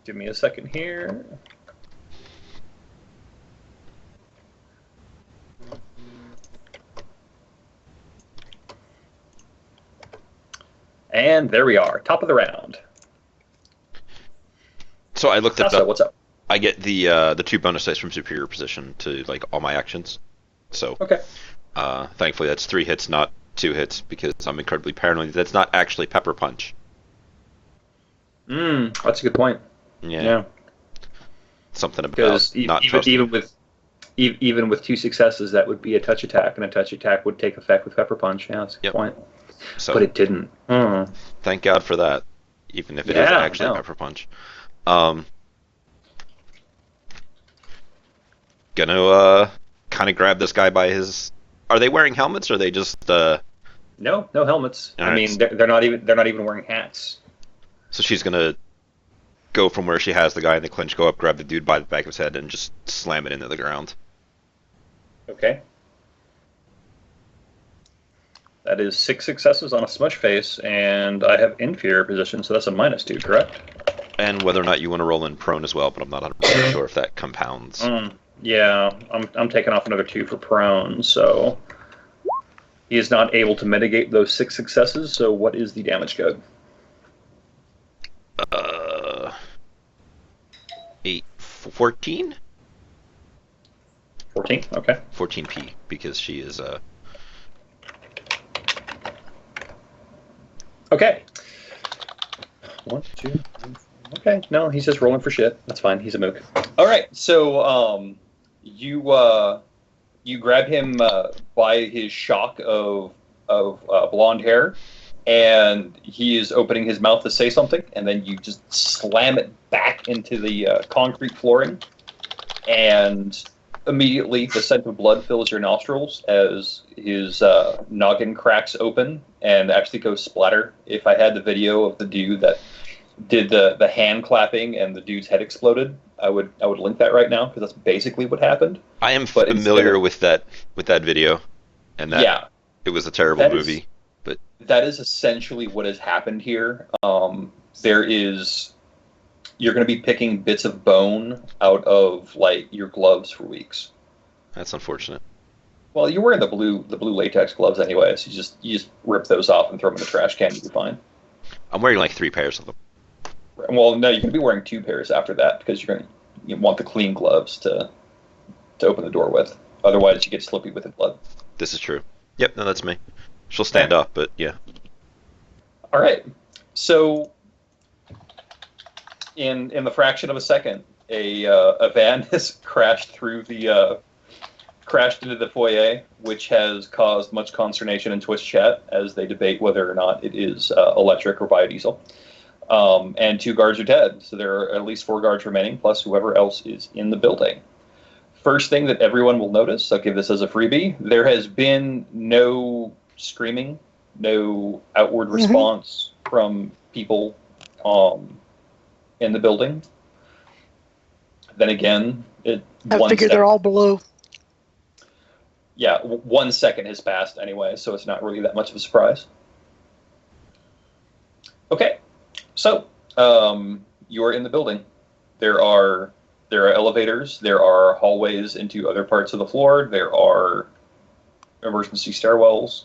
Give me a second here. And there we are, top of the round. So I looked at Kasa, what's up? I get the 2 bonus dice from superior position to like all my actions. So Okay. thankfully that's 3 hits, not 2 hits, because I'm incredibly paranoid. That's not actually pepper punch. That's a good point. Yeah. Something about Because not trusting. even with 2 successes, that would be a touch attack, and a touch attack would take effect with pepper punch. Yeah, that's a good point. So But it didn't. thank God for that, even if it is actually pepper punch. Gonna kind of grab this guy by his. Are they wearing helmets, or are they just? No helmets. All I right. mean, they're not even wearing hats. So she's gonna go from where she has the guy in the clinch, go up, grab the dude by the back of his head, and just slam it into the ground. Okay. That is 6 successes on a smush face, and I have inferior position, so that's a -2, correct? And whether or not you want to roll in prone as well, but I'm not 100% sure if that compounds. Yeah, I'm taking off another 2 for prone, so he is not able to mitigate those 6 successes. So what is the damage code? 14? 14. Okay. 14p, because she is Okay. 1, 2, 3, 4. Okay. No, he's just rolling for shit. That's fine. He's a mook. All right. So you grab him by his shock of blonde hair, and he is opening his mouth to say something, and then you just slam it back into the concrete flooring, and immediately the scent of blood fills your nostrils as his noggin cracks open and actually goes splatter. If I had the video of the dude that did the hand clapping and the dude's head exploded, I would link that right now, because that's basically what happened. I am familiar with that video, and that it was a terrible movie. But that is essentially what has happened here. You're going to be picking bits of bone out of like your gloves for weeks. That's unfortunate. Well, you're wearing the blue latex gloves anyway, so you just rip those off and throw them in the trash can. You'll be fine. I'm wearing like 3 pairs of them. Well, no, you're going to be wearing 2 pairs after that, because you want the clean gloves to open the door with. Otherwise, you get slippy with the blood. This is true. Yep, no, that's me. She'll stand up, but yeah. All right. So, in the fraction of a second, a van has crashed into the foyer, which has caused much consternation in Twitch chat as they debate whether or not it is electric or biodiesel. And 2 guards are dead, so there are at least 4 guards remaining, plus whoever else is in the building. First thing that everyone will notice, I'll give this as a freebie, there has been no screaming, no outward response from people in the building. Then again, I figure they're all below. Yeah, 1 second has passed anyway, so it's not really that much of a surprise. Okay, so you are in the building. There are elevators. There are hallways into other parts of the floor. There are emergency stairwells.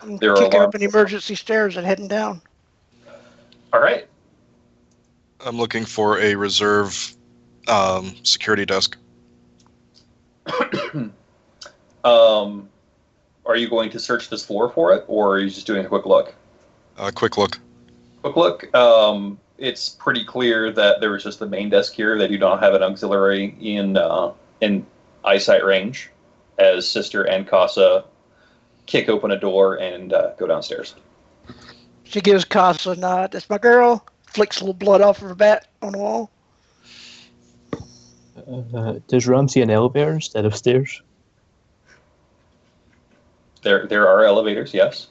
I'm kicking up an emergency stairs and heading down. All right. I'm looking for a reserve security desk. Are you going to search this floor for it, or are you just doing a quick look? Quick look. Quick look. It's pretty clear that there was just the main desk here. They do not have an auxiliary in eyesight range, as Sister and Kasa kick open a door and go downstairs. She gives Kasa a nod. That's my girl. Flicks a little blood off of her bat on the wall. Does Ram see an elevator instead of stairs? There are elevators, yes.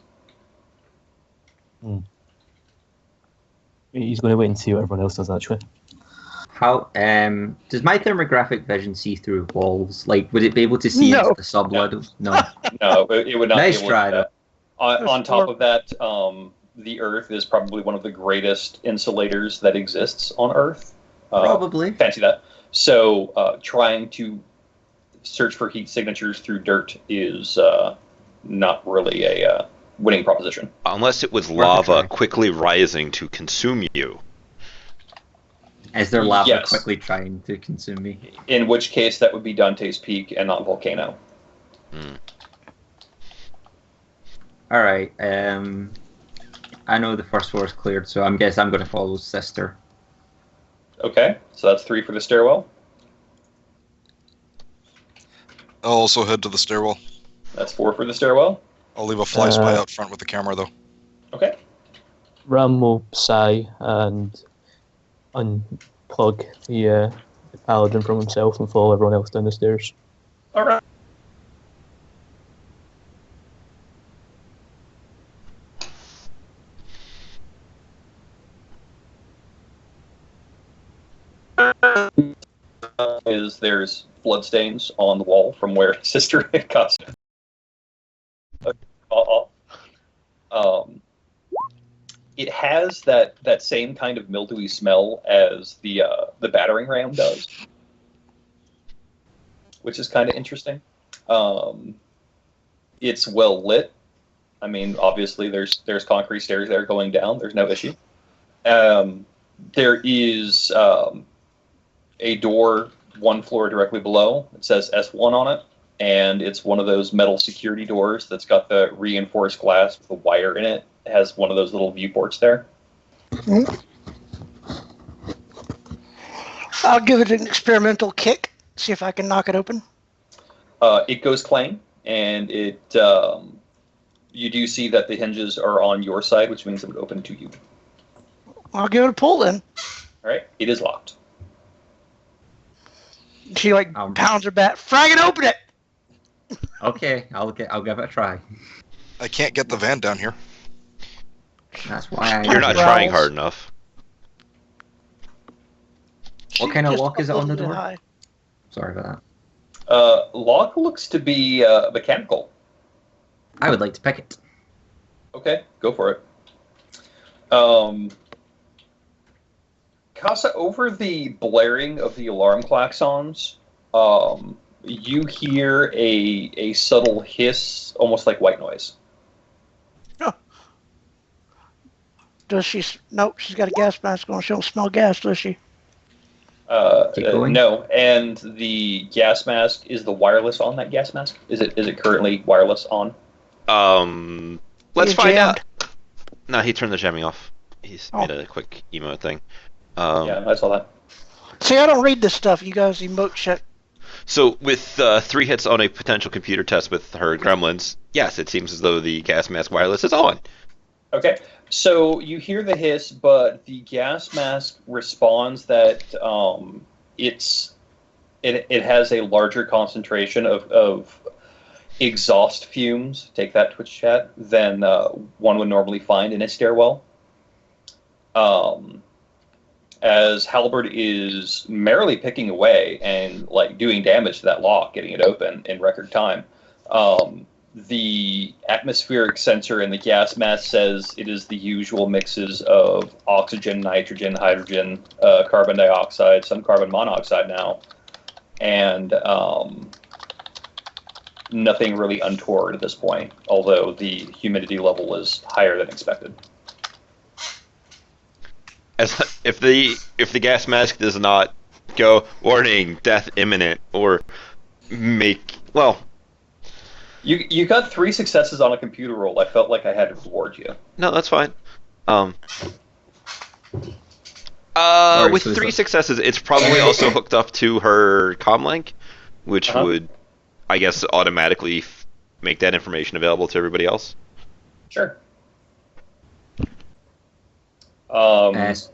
He's going to wait and see what everyone else does, actually. How does my thermographic vision see through walls? Like, would it be able to see No. into the sublevel? No. No, it would not Nice be able try, to do though. that. On top of that, the Earth is probably one of the greatest insulators that exists on Earth. Probably. Fancy that. So trying to search for heat signatures through dirt is not really a winning proposition. Unless it was Worth a lava try. quickly rising to consume you. Is there lava Yes. quickly trying to consume me? In which case, that would be Dante's Peak and not Volcano. All right. I know the first floor is cleared, so I'm going to follow Sister. Okay, so that's 3 for the stairwell. I'll also head to the stairwell. That's 4 for the stairwell. I'll leave a fly spy out front with the camera, though. Okay. Ram will sigh and unplug the paladin from himself and follow everyone else down the stairs. All right. There's bloodstains on the wall from where Sister and Kasa. It has that same kind of mildewy smell as the battering ram does, which is kind of interesting. It's well lit. I mean, obviously there's concrete stairs there going down. There's no issue. There is a door 1 floor directly below. It says S1 on it, and it's one of those metal security doors that's got the reinforced glass with a wire in it. It has one of those little viewports there. I'll give it an experimental kick. See if I can knock it open. It goes clang, and it you do see that the hinges are on your side, which means it would open to you. I'll give it a pull then. All right, it is locked. She pounds her bat. Frag it, open it. Okay, I'll give it a try. I can't get the van down here. That's why You're not Growls. trying hard enough. What kind of Just lock is it a on the little bit door? high. Sorry about that. Lock looks to be mechanical. I would like to pick it. Okay, go for it. Kasa, over the blaring of the alarm klaxons, you hear a subtle hiss, almost like white noise. Does she? Nope, she's got a gas mask on. She don't smell gas, does she? Keep going. No, and the gas mask, is the wireless on that gas mask? Is it currently wireless on? Let's He's find jammed. out. No, he turned the jamming off. He's made a quick emote thing. Yeah, I saw that. See, I don't read this stuff. You guys emote shit. So with 3 hits on a potential computer test with her gremlins, yes, it seems as though the gas mask wireless is on. Okay, so you hear the hiss, but the gas mask responds that it has a larger concentration of exhaust fumes, take that Twitch chat, than one would normally find in a stairwell. As Halberd is merrily picking away and doing damage to that lock, getting it open in record time, the atmospheric sensor in the gas mask says it is the usual mixes of oxygen, nitrogen, hydrogen, carbon dioxide, some carbon monoxide now, and nothing really untoward at this point, although the humidity level is higher than expected. if the gas mask does not go warning, death imminent, or make You got 3 successes on a computer roll. I felt like I had to reward you. no, that's fine. Um, Sorry, with so is 3 that- successes, it's probably also hooked up to her comlink, which Uh-huh. would, I guess, automatically make that information available to everybody else. Sure. Yes.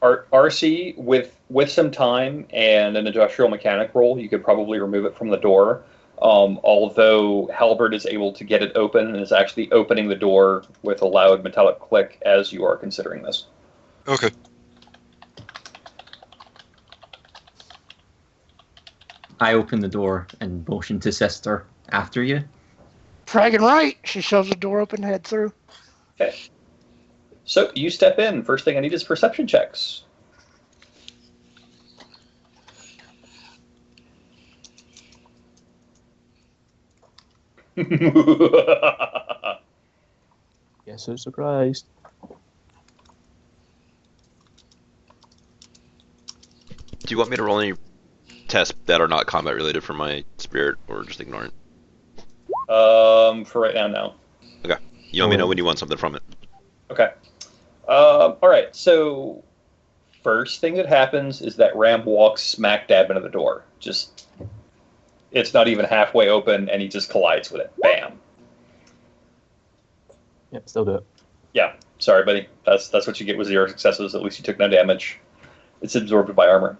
RC with some time and an industrial mechanic roll, you could probably remove it from the door. Although Halbert is able to get it open and is actually opening the door with a loud metallic click as you are considering this. Okay. I open the door and motion to sister after you. Fragging right. She shoves the door open, head through. Okay. So you step in. First thing I need is perception checks. Guess who's surprised? Do you want me to roll any tests that are not combat related for my spirit, or just ignore it? For right now, no. You let me know when you want something from it. Okay. All right. So first thing that happens is that Ram walks smack dab into the door. Just, it's not even halfway open, and he just collides with it. Bam. Yep, still do it. Yeah. Sorry, buddy. That's what you get with 0 successes. At least you took no damage. It's absorbed by armor.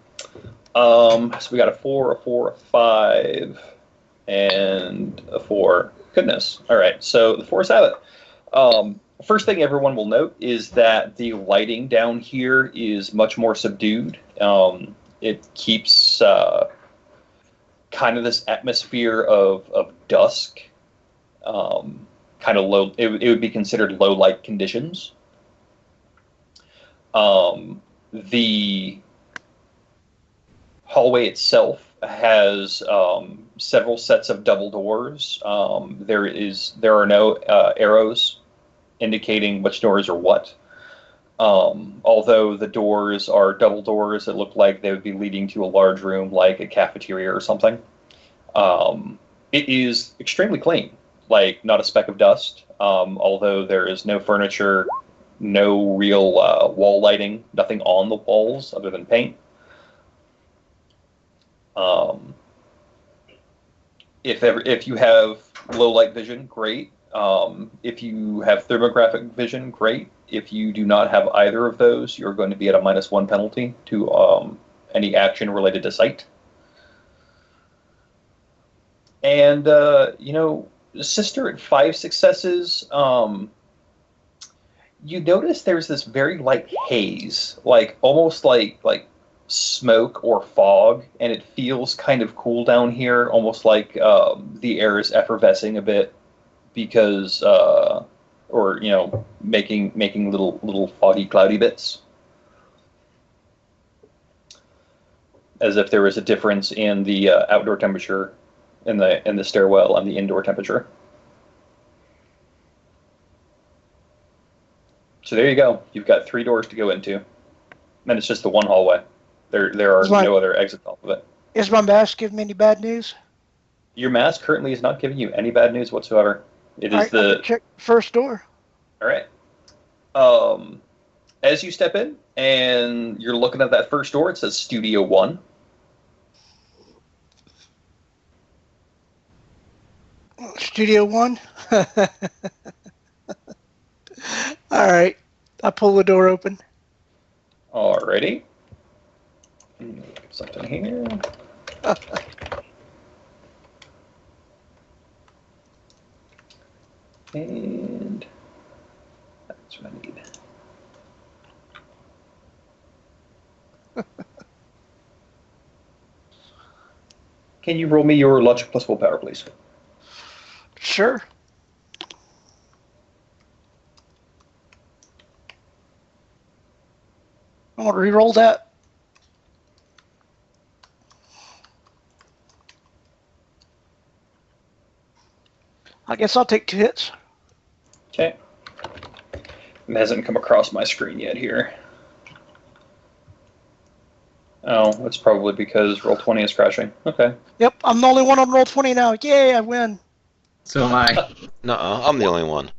So we got a 4, a 4, a 5, and a 4. Goodness. All right. So the 4s have it. First thing everyone will note is that the lighting down here is much more subdued. It keeps kind of this atmosphere of dusk, kind of low. It would be considered low light conditions. The hallway itself has several sets of double doors. There are no arrows indicating which doors are what. Although the doors are double doors that look like they would be leading to a large room like a cafeteria or something. It is extremely clean, like not a speck of dust, although there is no furniture, no real wall lighting, nothing on the walls other than paint. If you have low light vision, great. If you have thermographic vision, great. If you do not have either of those, you're going to be at a -1 penalty to any action related to sight. And Sister at 5 successes, you notice there's this very light haze, like almost like smoke or fog, and it feels kind of cool down here, almost like the air is effervescing a bit because or making little foggy cloudy bits, as if there was a difference in the outdoor temperature in the stairwell and the indoor temperature. So there you go. You've got 3 doors to go into, and it's just the one hallway. There are no other exits off of it. Is my mask giving me any bad news? Your mask currently is not giving you any bad news whatsoever. It is Check first door. All right. As you step in and you're looking at that first door, it says Studio 1. Studio 1. All right. I pull the door open. Alrighty. Something here. And that's what I need. Can you roll me your logic plus willpower, please? Sure. I want to re-roll that. I guess I'll take 2 hits. Okay. It hasn't come across my screen yet here. Oh, that's probably because Roll20 is crashing. Okay. Yep, I'm the only one on Roll20 now. Yay, I win. So am I. Nuh-uh, I'm the only one.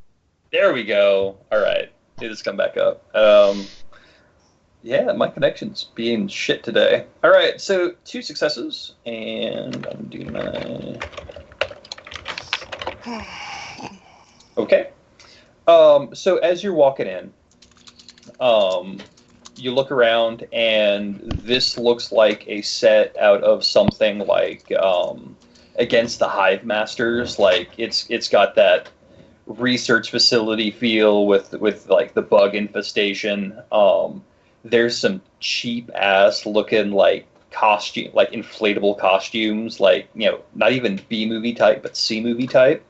There we go. All right. It has come back up. Yeah, my connection's being shit today. All right, so 2 successes, and I'm doing my... Okay. So as you're walking in, you look around, and this looks like a set out of something like Against the Hive Masters. Like it's got that research facility feel with like the bug infestation. There's some cheap ass looking like costume, like inflatable costumes, like not even B movie type, but C movie type.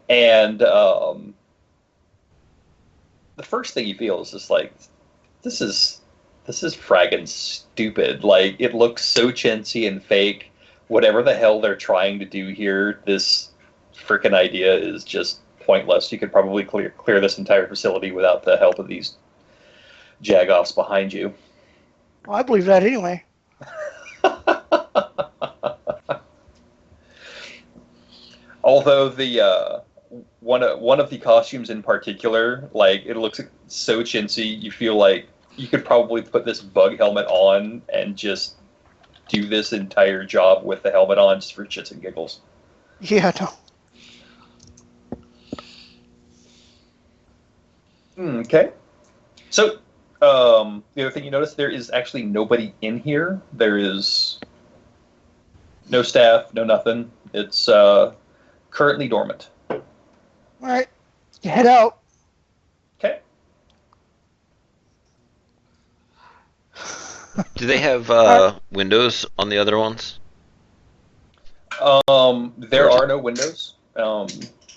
And the first thing you feel is just like, this is fragging stupid. Like, it looks so chintzy and fake. Whatever the hell they're trying to do here, this freaking idea is just pointless. You could probably clear this entire facility without the help of these jagoffs behind you. Well, I believe that anyway. Although the one of the costumes in particular, like, it looks so chintzy, you feel like you could probably put this bug helmet on and just do this entire job with the helmet on just for shits and giggles. Yeah, no. Okay. So, the other thing you notice, there is actually nobody in here. There is no staff, no nothing. It's currently dormant. All right, you head out. Okay. Do they have windows on the other ones? There are no windows.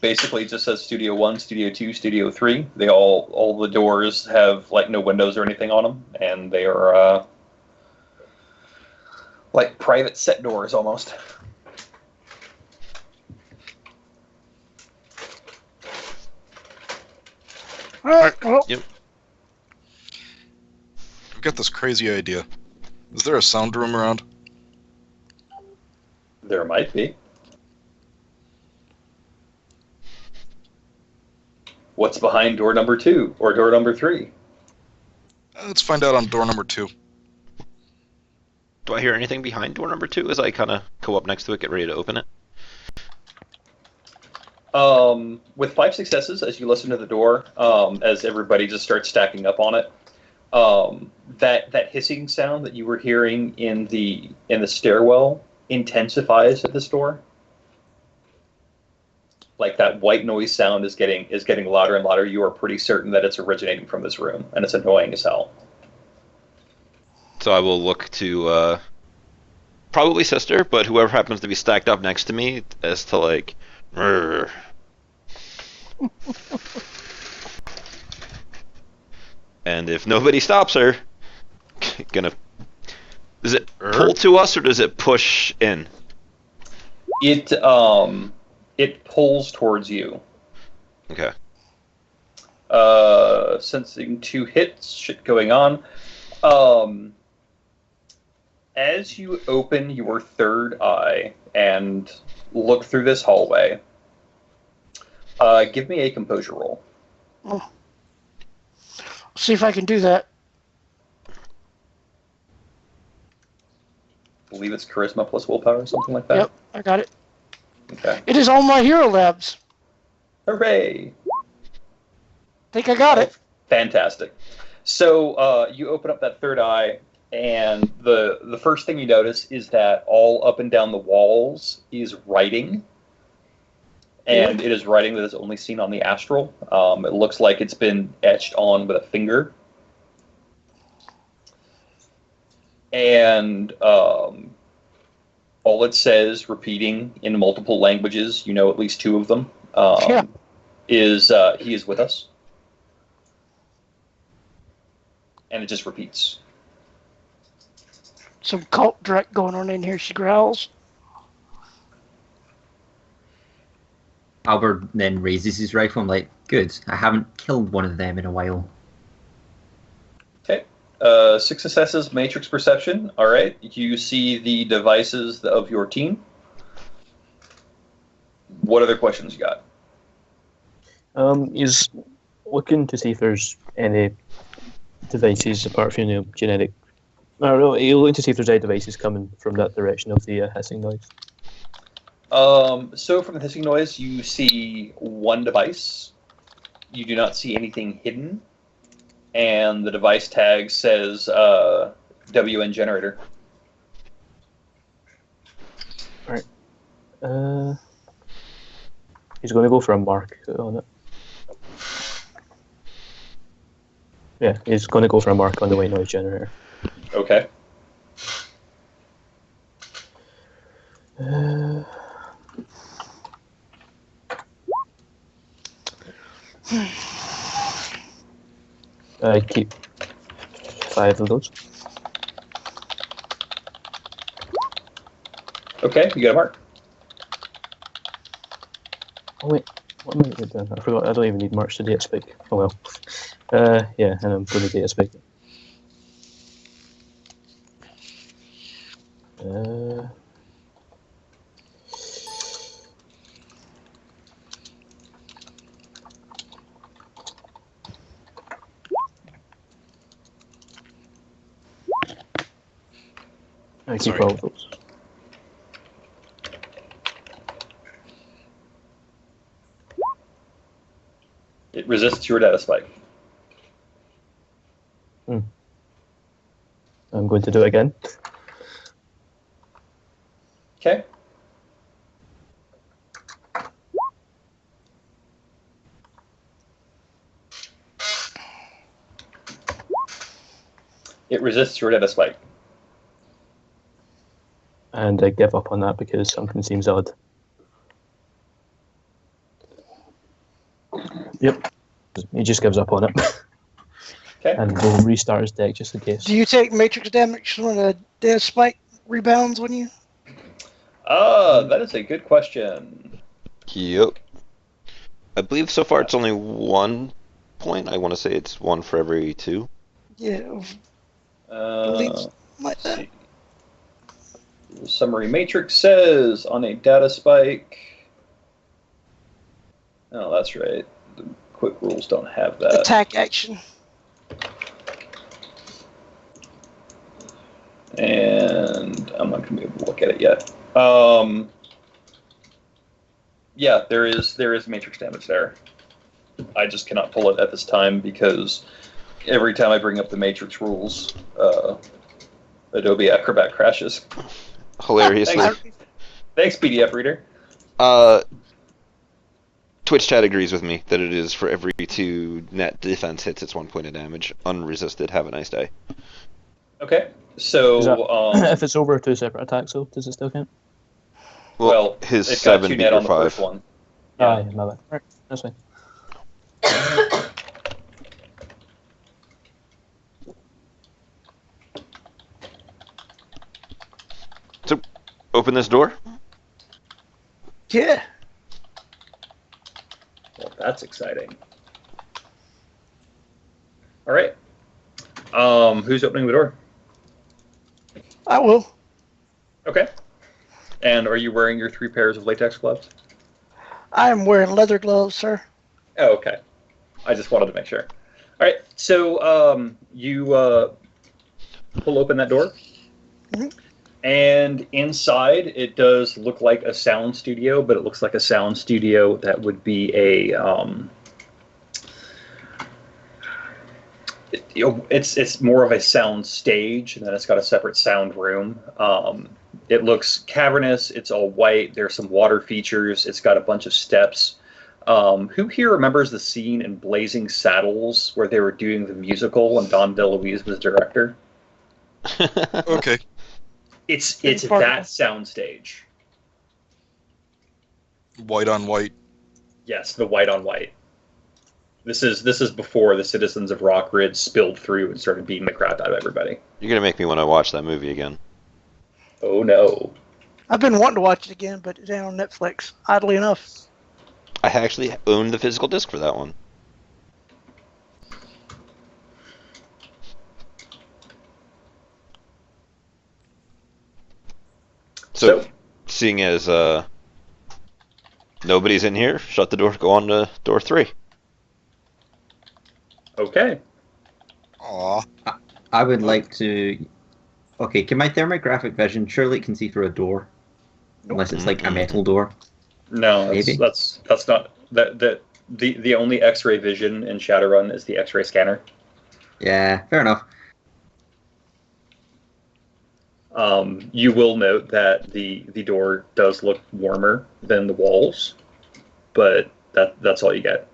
Basically, it just says Studio 1, Studio 2, Studio 3. They all the doors have like no windows or anything on them, and they are like private set doors almost. All right, well, Yep. I've got this crazy idea. Is there a sound room around? There might be. What's behind door number 2 or door number 3? Let's find out on door number 2. Do I hear anything behind door number 2 as I kind of go up next to it, get ready to open it? With 5 successes, as you listen to the door, as everybody just starts stacking up on it, that hissing sound that you were hearing in the stairwell intensifies at this door. Like, that white noise sound is getting louder and louder. You are pretty certain that it's originating from this room, and it's annoying as hell. So I will look to probably sister, but whoever happens to be stacked up next to me as to like, "Rrr." And if nobody stops her, does it pull to us or does it push in? It pulls towards you. Okay. Sensing 2 hits, shit going on. As you open your third eye and look through this hallway, give me a composure roll. oh. See if I can do that. I believe it's charisma plus willpower or something like that. Yep, I got it. Okay. It is on my hero labs. Hooray! Think I got it. Fantastic. So you open up that third eye, and the first thing you notice is that all up and down the walls is writing. And it is writing that is only seen on the astral. It looks like it's been etched on with a finger. And all it says, repeating in multiple languages, you know at least 2 of them, is he is with us. And it just repeats. Some cult direct going on in here, she growls. Albert then raises his rifle. I'm like, good. I haven't killed one of them in a while. Okay. 6 successes, matrix perception. All right. You see the devices of your team. What other questions you got? He's looking to see if there's any devices apart from genetic. I don't know. He's looking to see if there's any devices coming from that direction of the hissing noise. So from the hissing noise, you see one device. You do not see anything hidden, and the device tag says WN generator. He's going to go for a mark on it. Yeah, he's going to go for a mark on the white noise generator. Okay. I keep 5 of those. Okay, you got a mark. Oh wait, what am I going to do? I forgot. I don't even need marks to data spike. Oh well. Yeah, and I'm going to data spike. I keep Sorry. all of those. It resists your data spike. I'm going to do it again. Okay. It resists your data spike. And I give up on that because something seems odd. Yep. He just gives up on it. Okay. And we'll restart his deck just in case. Do you take matrix damage when a death spike rebounds when you? That is a good question. Yep. I believe so far it's only 1 point. I want to say it's 1 for every 2. Yeah. Let's Like that. see. The summary matrix says on a data spike. Oh, that's right. The quick rules don't have that. Attack action. And I'm not going to be able to look at it yet. Yeah, there is matrix damage there. I just cannot pull it at this time because every time I bring up the matrix rules, Adobe Acrobat crashes. Hilariously. Thanks, PDF reader. Twitch chat agrees with me that it is for every 2 net defense hits, it's 1 point of damage. Unresisted. Have a nice day. Okay, so If it's over 2 separate attacks, though, does it still count? well, his it got 7 2 beat net your on the 5. first one. Yeah. Yeah, my bad. Right, that's fine. So, open this door. Yeah. Well, that's exciting. All right. Who's opening the door? I will. Okay. And are you wearing your 3 pairs of latex gloves? I am wearing leather gloves, sir. Oh, okay. I just wanted to make sure. All right. So you pull open that door. Mhm. And inside, it does look like a sound studio, but it looks like a sound studio that would be a it's more of a sound stage, and then it's got a separate sound room. It looks cavernous. It's all white. There's some water features. It's got a bunch of steps. Who here remembers the scene in Blazing Saddles where they were doing the musical and Don DeLuise was director? Okay. It's part of that it. sound stage. White on white. Yes, the white on white. This is before the citizens of Rockridge spilled through and started beating the crap out of everybody. You're gonna make me want to watch that movie again. Oh no. I've been wanting to watch it again, but it's on Netflix. Oddly enough. I actually owned the physical disc for that one. So, seeing as nobody's in here, shut the door. Go on to door 3. Okay. Aw. I would like to. Okay, can my thermographic vision surely it can see through a door, unless it's like a metal door? No, Maybe. that's not the only X-ray vision in Shadowrun is the X-ray scanner. Yeah, fair enough. You will note that the door does look warmer than the walls, but that's all you get.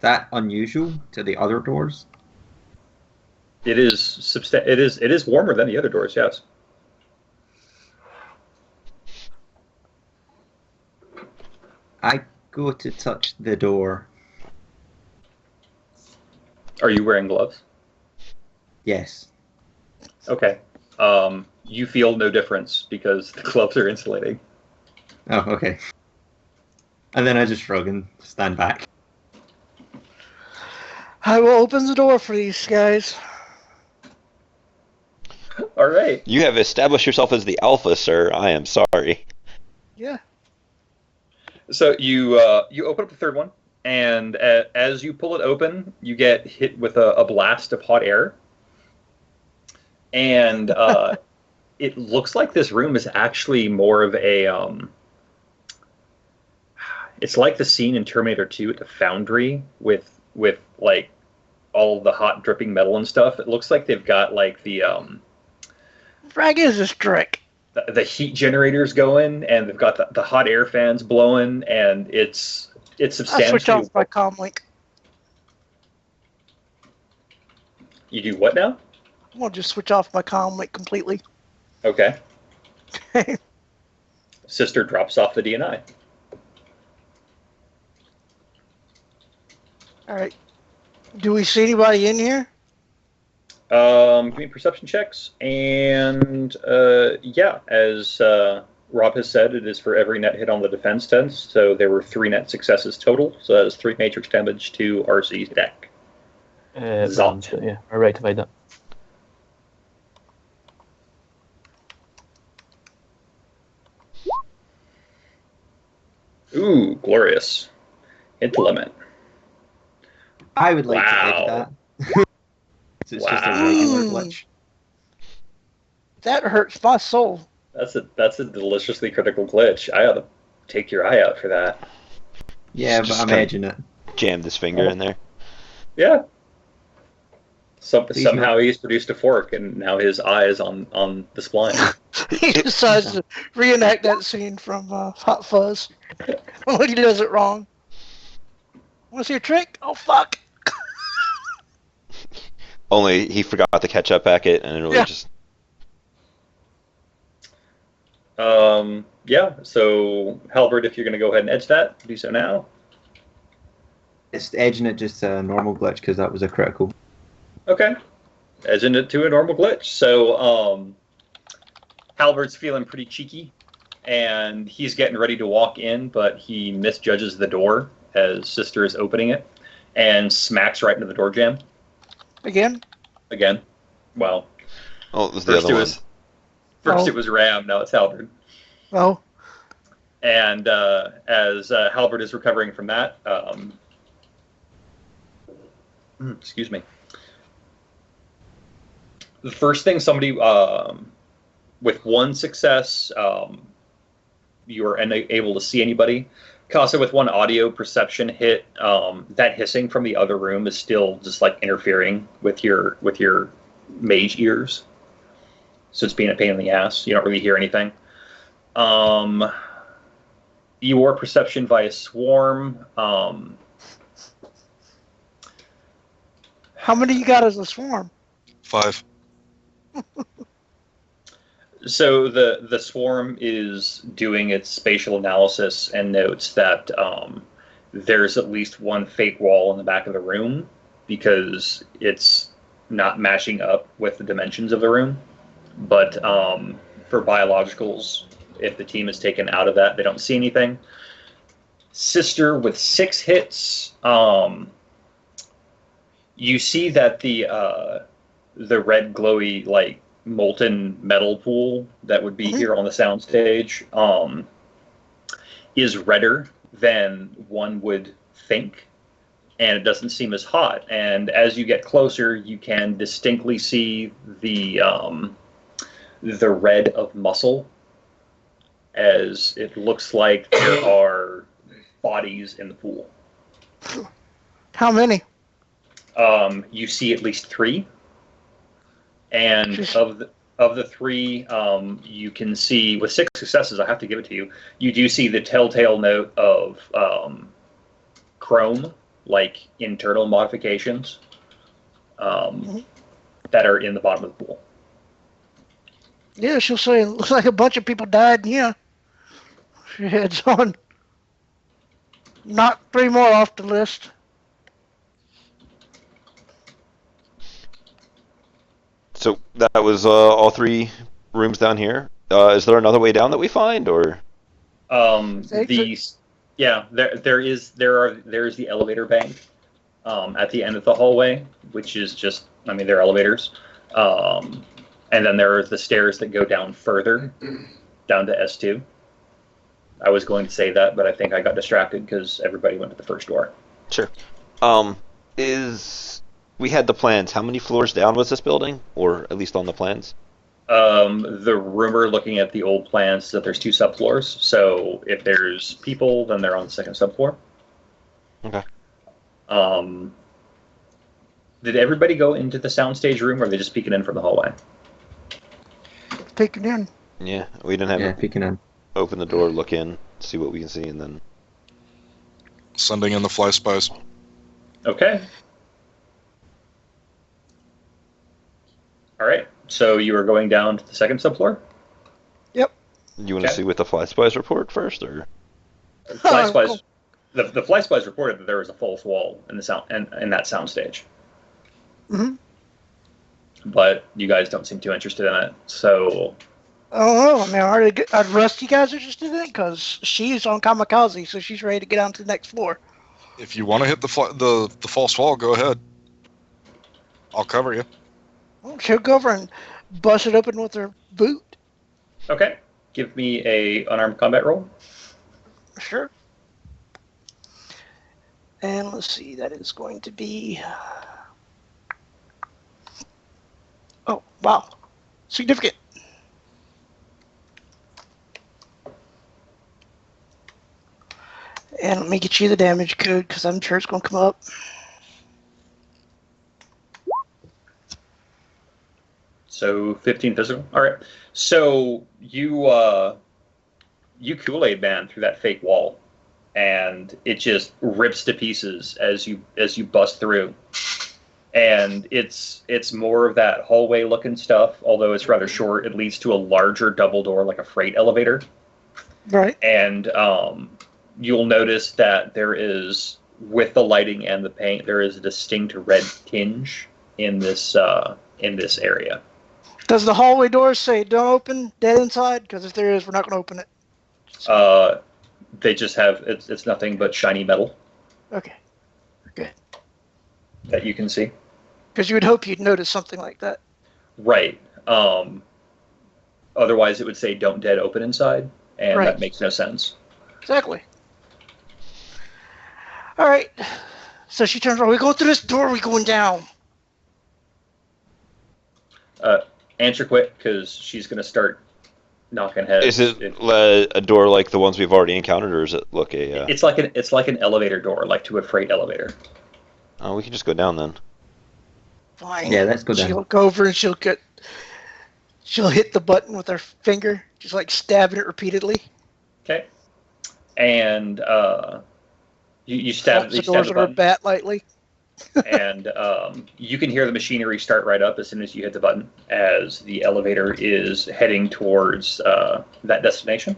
That unusual to the other doors? It is warmer than the other doors. Yes. I go to touch the door. Are you wearing gloves? Yes. Okay. You feel no difference because the gloves are insulating. Oh, okay. And then I just shrug and stand back. I will open the door for these guys. All right. You have established yourself as the alpha, sir. I am sorry. Yeah. So you open up the third one, and as you pull it open, you get hit with a blast of hot air, and it looks like this room is actually more of a it's like the scene in Terminator 2 at the foundry with like all the hot dripping metal and stuff. It looks like they've got like the Frag is this trick. the heat generators going, and they've got the hot air fans blowing, and it's I switch substantially. off my comm link. You do what now? I'm gonna just switch off my comm link completely. Okay. Sister drops off the DNI. All right. Do we see anybody in here? Give me perception checks, and yeah, as Rob has said, it is for every net hit on the defense test. So there were 3 net successes total. So that is 3 matrix damage to RC's deck. Bamce, yeah, I rectified that. Ooh, glorious. Hit the limit. I would like to edit Wow. that. So it's just a regular Wow. glitch. That hurts my soul. That's a deliciously critical glitch. I ought to take your eye out for that. Yeah, Just but kinda- imagine it. Jammed his finger in there. Yeah. Please Somehow he's produced a fork, and now his eye is on the spline. He decides to reenact that scene from Hot Fuzz when he does it wrong. Want to see a trick? Oh fuck! Only he forgot the ketchup packet, and it really Yeah. just. Yeah. So Halbert, if you're going to go ahead and edge that, do so now. It's edging it just a normal glitch because that was a critical. Okay. Edging it to a normal glitch. So Halbert's feeling pretty cheeky, and he's getting ready to walk in, but he misjudges the door as Sister is opening it and smacks right into the door jamb. Again? Again. Well, Oh, it was the first other it one. was first Oh. it was Ram, now it's Halbert. Oh, And as Halbert is recovering from that, excuse me. The first thing somebody with 1 success, you are unable to see anybody. Kasa with 1 audio perception hit. That hissing from the other room is still just like interfering with your mage ears, so it's being a pain in the ass. You don't really hear anything. Your perception via swarm. how many you got as a swarm? 5. So the swarm is doing its spatial analysis and notes that there's at least 1 fake wall in the back of the room because it's not matching up with the dimensions of the room. But for biologicals, if the team is taken out of that, they don't see anything. Sister with 6 hits. You see that the red glowy like molten metal pool that would be Mhm. here on the soundstage is redder than one would think, and it doesn't seem as hot. And as you get closer, you can distinctly see the red of muscle, as it looks like there are bodies in the pool. How many? You see at least three, and Jeez. of the three, you can see with 6 successes. I have to give it to you. You do see the telltale note of chrome, like internal modifications that are in the bottom of the pool. Yeah, she'll say it looks like a bunch of people died. Yeah, she heads on. Knock 3 more off the list. So that was all 3 rooms down here. Is there another way down that we find, or? Exit. There's the elevator bank at the end of the hallway, which is just, I mean, they're elevators. And then there are the stairs that go down further, down to S2. I was going to say that, but I think I got distracted because everybody went to the first door. Sure. We had the plans. How many floors down was this building, or at least on the plans? The rumor looking at the old plans is that there's 2 subfloors. So if there's people, then they're on the second subfloor. Okay. Did everybody go into the soundstage room, or are they just peeking in from the hallway? Peeking in. Yeah, we didn't have Yeah, to peeking in. open the door, look in, see what we can see, and then. Sending in the fly spies. Okay. All right. So you are going down to the second subfloor? Yep. You want to Okay. see what the fly spies report first, or? Fly Oh, spies. cool. The fly spies reported that there was a false wall in the sound in that soundstage, Mhm. but you guys don't seem too interested in it. So Oh, I mean, are Rusty guys interested in it? Because she's on kamikaze, so she's ready to get on to the next floor. If you want to hit the false wall, go ahead. I'll cover you. Well, she'll go over and bust it open with her boot. okay, give me a unarmed combat roll. Sure. And let's see, that is going to be. Oh, wow. Significant. And let me get you the damage code because I'm sure it's going to come up. So 15 physical. All right. So you Kool-Aid Man through that fake wall, and it just rips to pieces as you bust through. And it's more of that hallway looking stuff, although it's rather short. It leads to a larger double door, like a freight elevator. Right. And you'll notice that there is, with the lighting and the paint, there is a distinct red tinge in this area. Does the hallway door say don't open, dead inside? Because if there is, we're not going to open it. They just have it's nothing but shiny metal Okay. Good. that you can see. Because you would hope you'd notice something like that. Right. Otherwise, it would say "Don't dead open inside," and Right. that makes no sense. Exactly. All right. So she turns around. We go through this door. We going down. Answer quick, because she's gonna start knocking heads. Is it a door like the ones we've already encountered, or is it look a? It's like an elevator door, like to a freight elevator. Oh, we can just go down then. Fine. Yeah, let's go down. She'll go over and she'll hit the button with her finger, just like stabbing it repeatedly. Okay. And you stab Slaps the the doors with her button, bat lightly. and you can hear the machinery start right up as soon as you hit the button, as the elevator is heading towards that destination.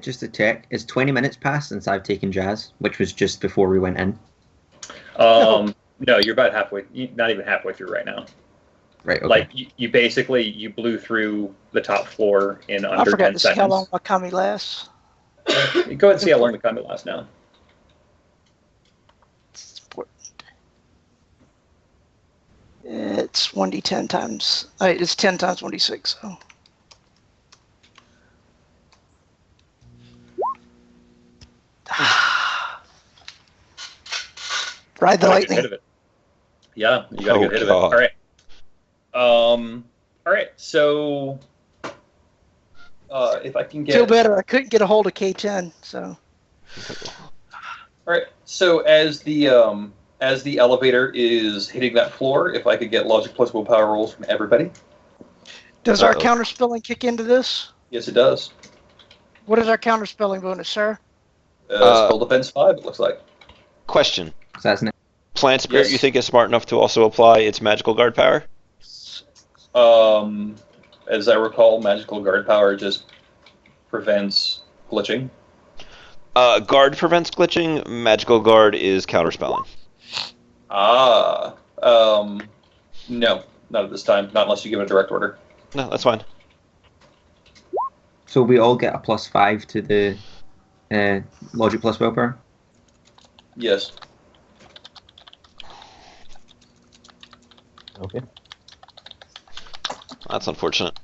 Just to check, is 20 minutes passed since I've taken Jazz, which was just before we went in? No, you're about halfway. Not even halfway through right now. Right, okay. Like you basically blew through the top floor in I under forgot 10 to see how long seconds. my kami lasts. Go ahead and see how long the combat lasts now. It's 1d10 times. It's 10 times 1d6. So. Ride the Gotta get lightning. hit of it. Yeah, you gotta Oh, get hit God. of it. All right. So, if I can get. Feel better. I couldn't get a hold of K10, so. All right. So as the elevator is hitting that floor, if I could get logic plus willpower rolls from everybody. Does our Uh-oh. counterspelling kick into this? Yes, it does. What is our counterspelling bonus, sir? Spell defense 5. It looks like. Question. That's it. Plant Spirit, Yes. you think is smart enough to also apply its magical guard power? As I recall, magical guard power just prevents glitching. Guard prevents glitching. Magical guard is counterspelling. No, not at this time. Not unless you give it a direct order. No, that's fine. So we all get a +5 to the logic plus willpower. Yes. Okay. That's unfortunate.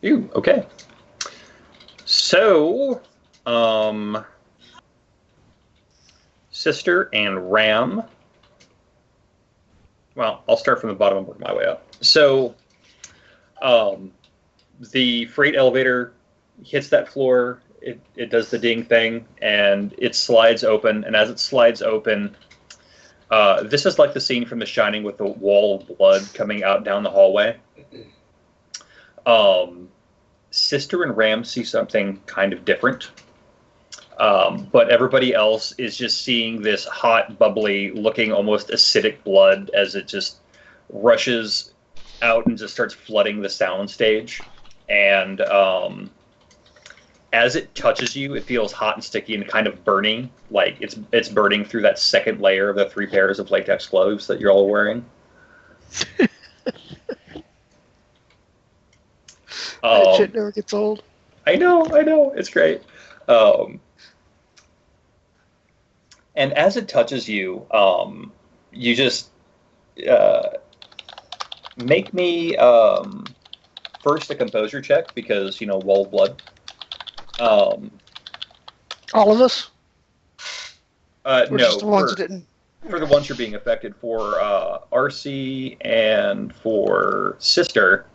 Ew, okay. So, Sister and Ram. Well, I'll start from the bottom and work my way up. So, the freight elevator hits that floor. It does the ding thing, and it slides open. And as it slides open, this is like the scene from The Shining with the wall of blood coming out down the hallway. Sister and Ram see something kind of different. But everybody else is just seeing this hot, bubbly, looking almost acidic blood as it just rushes out and just starts flooding the soundstage. And as it touches you, it feels hot and sticky and kind of burning, like it's burning through that second layer of the 3 pairs of latex gloves that you're all wearing. That shit never gets old. I know, it's great. And as it touches you, you just make me first a composure check because wall of blood. All of us? Or No, just the ones that didn't? for the ones you're being affected. For RC and for Sister,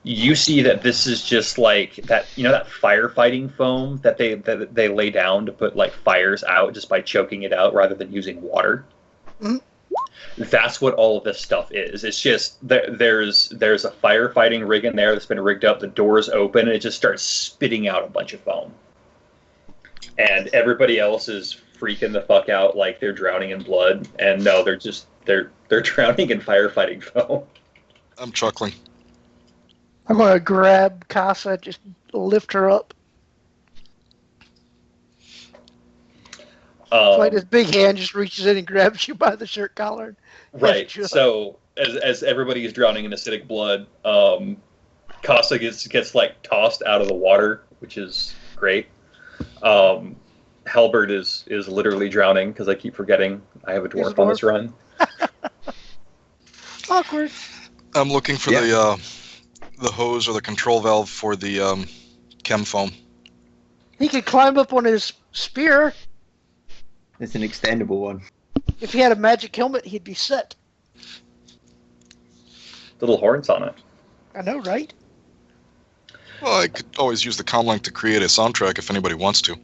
you see that this is just like that, that firefighting foam that they lay down to put like fires out just by choking it out rather than using water. Mm-hmm. That's what all of this stuff is. It's just there's a firefighting rig in there that's been rigged up. The doors open and it just starts spitting out a bunch of foam. And everybody else is freaking the fuck out like they're drowning in blood. And no, they're drowning in firefighting foam. I'm chuckling. I'm going to grab Kasa, just lift her up. It's like this big hand just reaches in and grabs you by the shirt collar. Right. So as everybody is drowning in acidic blood, Kasa gets like tossed out of the water, which is great. Halberd is literally drowning because I keep forgetting I have a dwarf on this run. Awkward. I'm looking for the hose or the control valve for the chem foam. He could climb up on his spear. It's an extendable one. If he had a magic helmet, he'd be set. Little horns on it. I know, right? Well, I could always use the comlink to create a soundtrack if anybody wants to.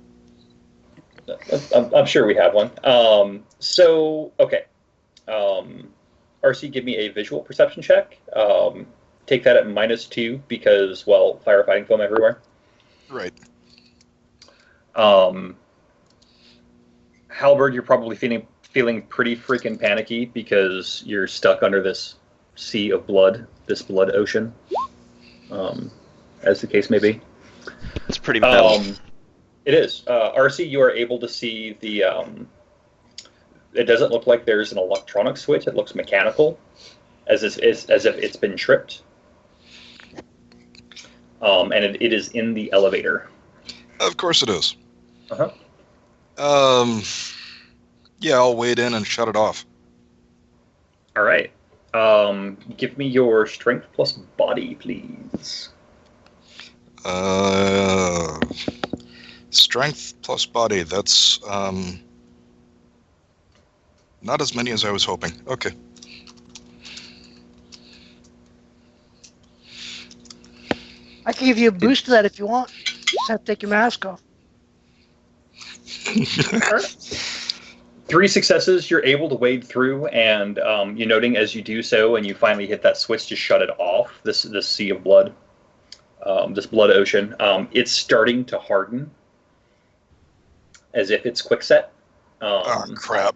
I'm sure we have one. So, okay. RC, give me a visual perception check. Take that at -2 because, well, firefighting foam everywhere. Right. Halberd, you're probably feeling pretty freaking panicky because you're stuck under this sea of blood, this blood ocean, as the case may be. It's pretty metal. It is. RC, you are able to see the It doesn't look like there's an electronic switch. It looks mechanical, as if it's been tripped. And it is in the elevator. Of course it is. Uh-huh. Yeah, I'll wade in and shut it off. All right. Give me your strength plus body, please. Strength plus body. That's not as many as I was hoping. Okay. I can give you a boost to that if you want. Just have to take your mask off. All right. 3 successes. You're able to wade through, and you're noting as you do so, and you finally hit that switch to shut it off. This sea of blood, this blood ocean. It's starting to harden, as if it's quickset. Oh crap.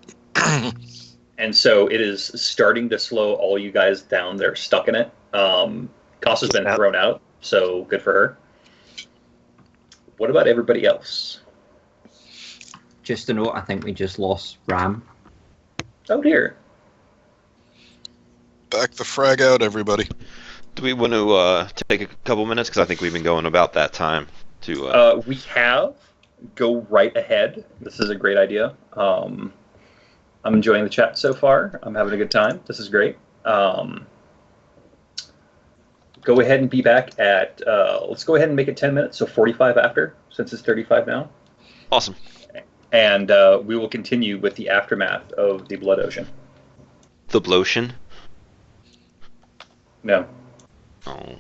And so it is starting to slow all you guys down. They're stuck in it. Kasa's been thrown out, so good for her. What about everybody else? Just a note, I think we just lost Ram. Oh dear. Back the frag out, everybody. Do we want to take a couple minutes? Because I think we've been going about that time. We have. Go right ahead. This is a great idea. I'm enjoying the chat so far. I'm having a good time. This is great. Go ahead and be back at, let's go ahead and make it 10 minutes, so 45 after, since it's 35 now. Awesome. And we will continue with the aftermath of the Blood Ocean. The Blotion? No. Oh.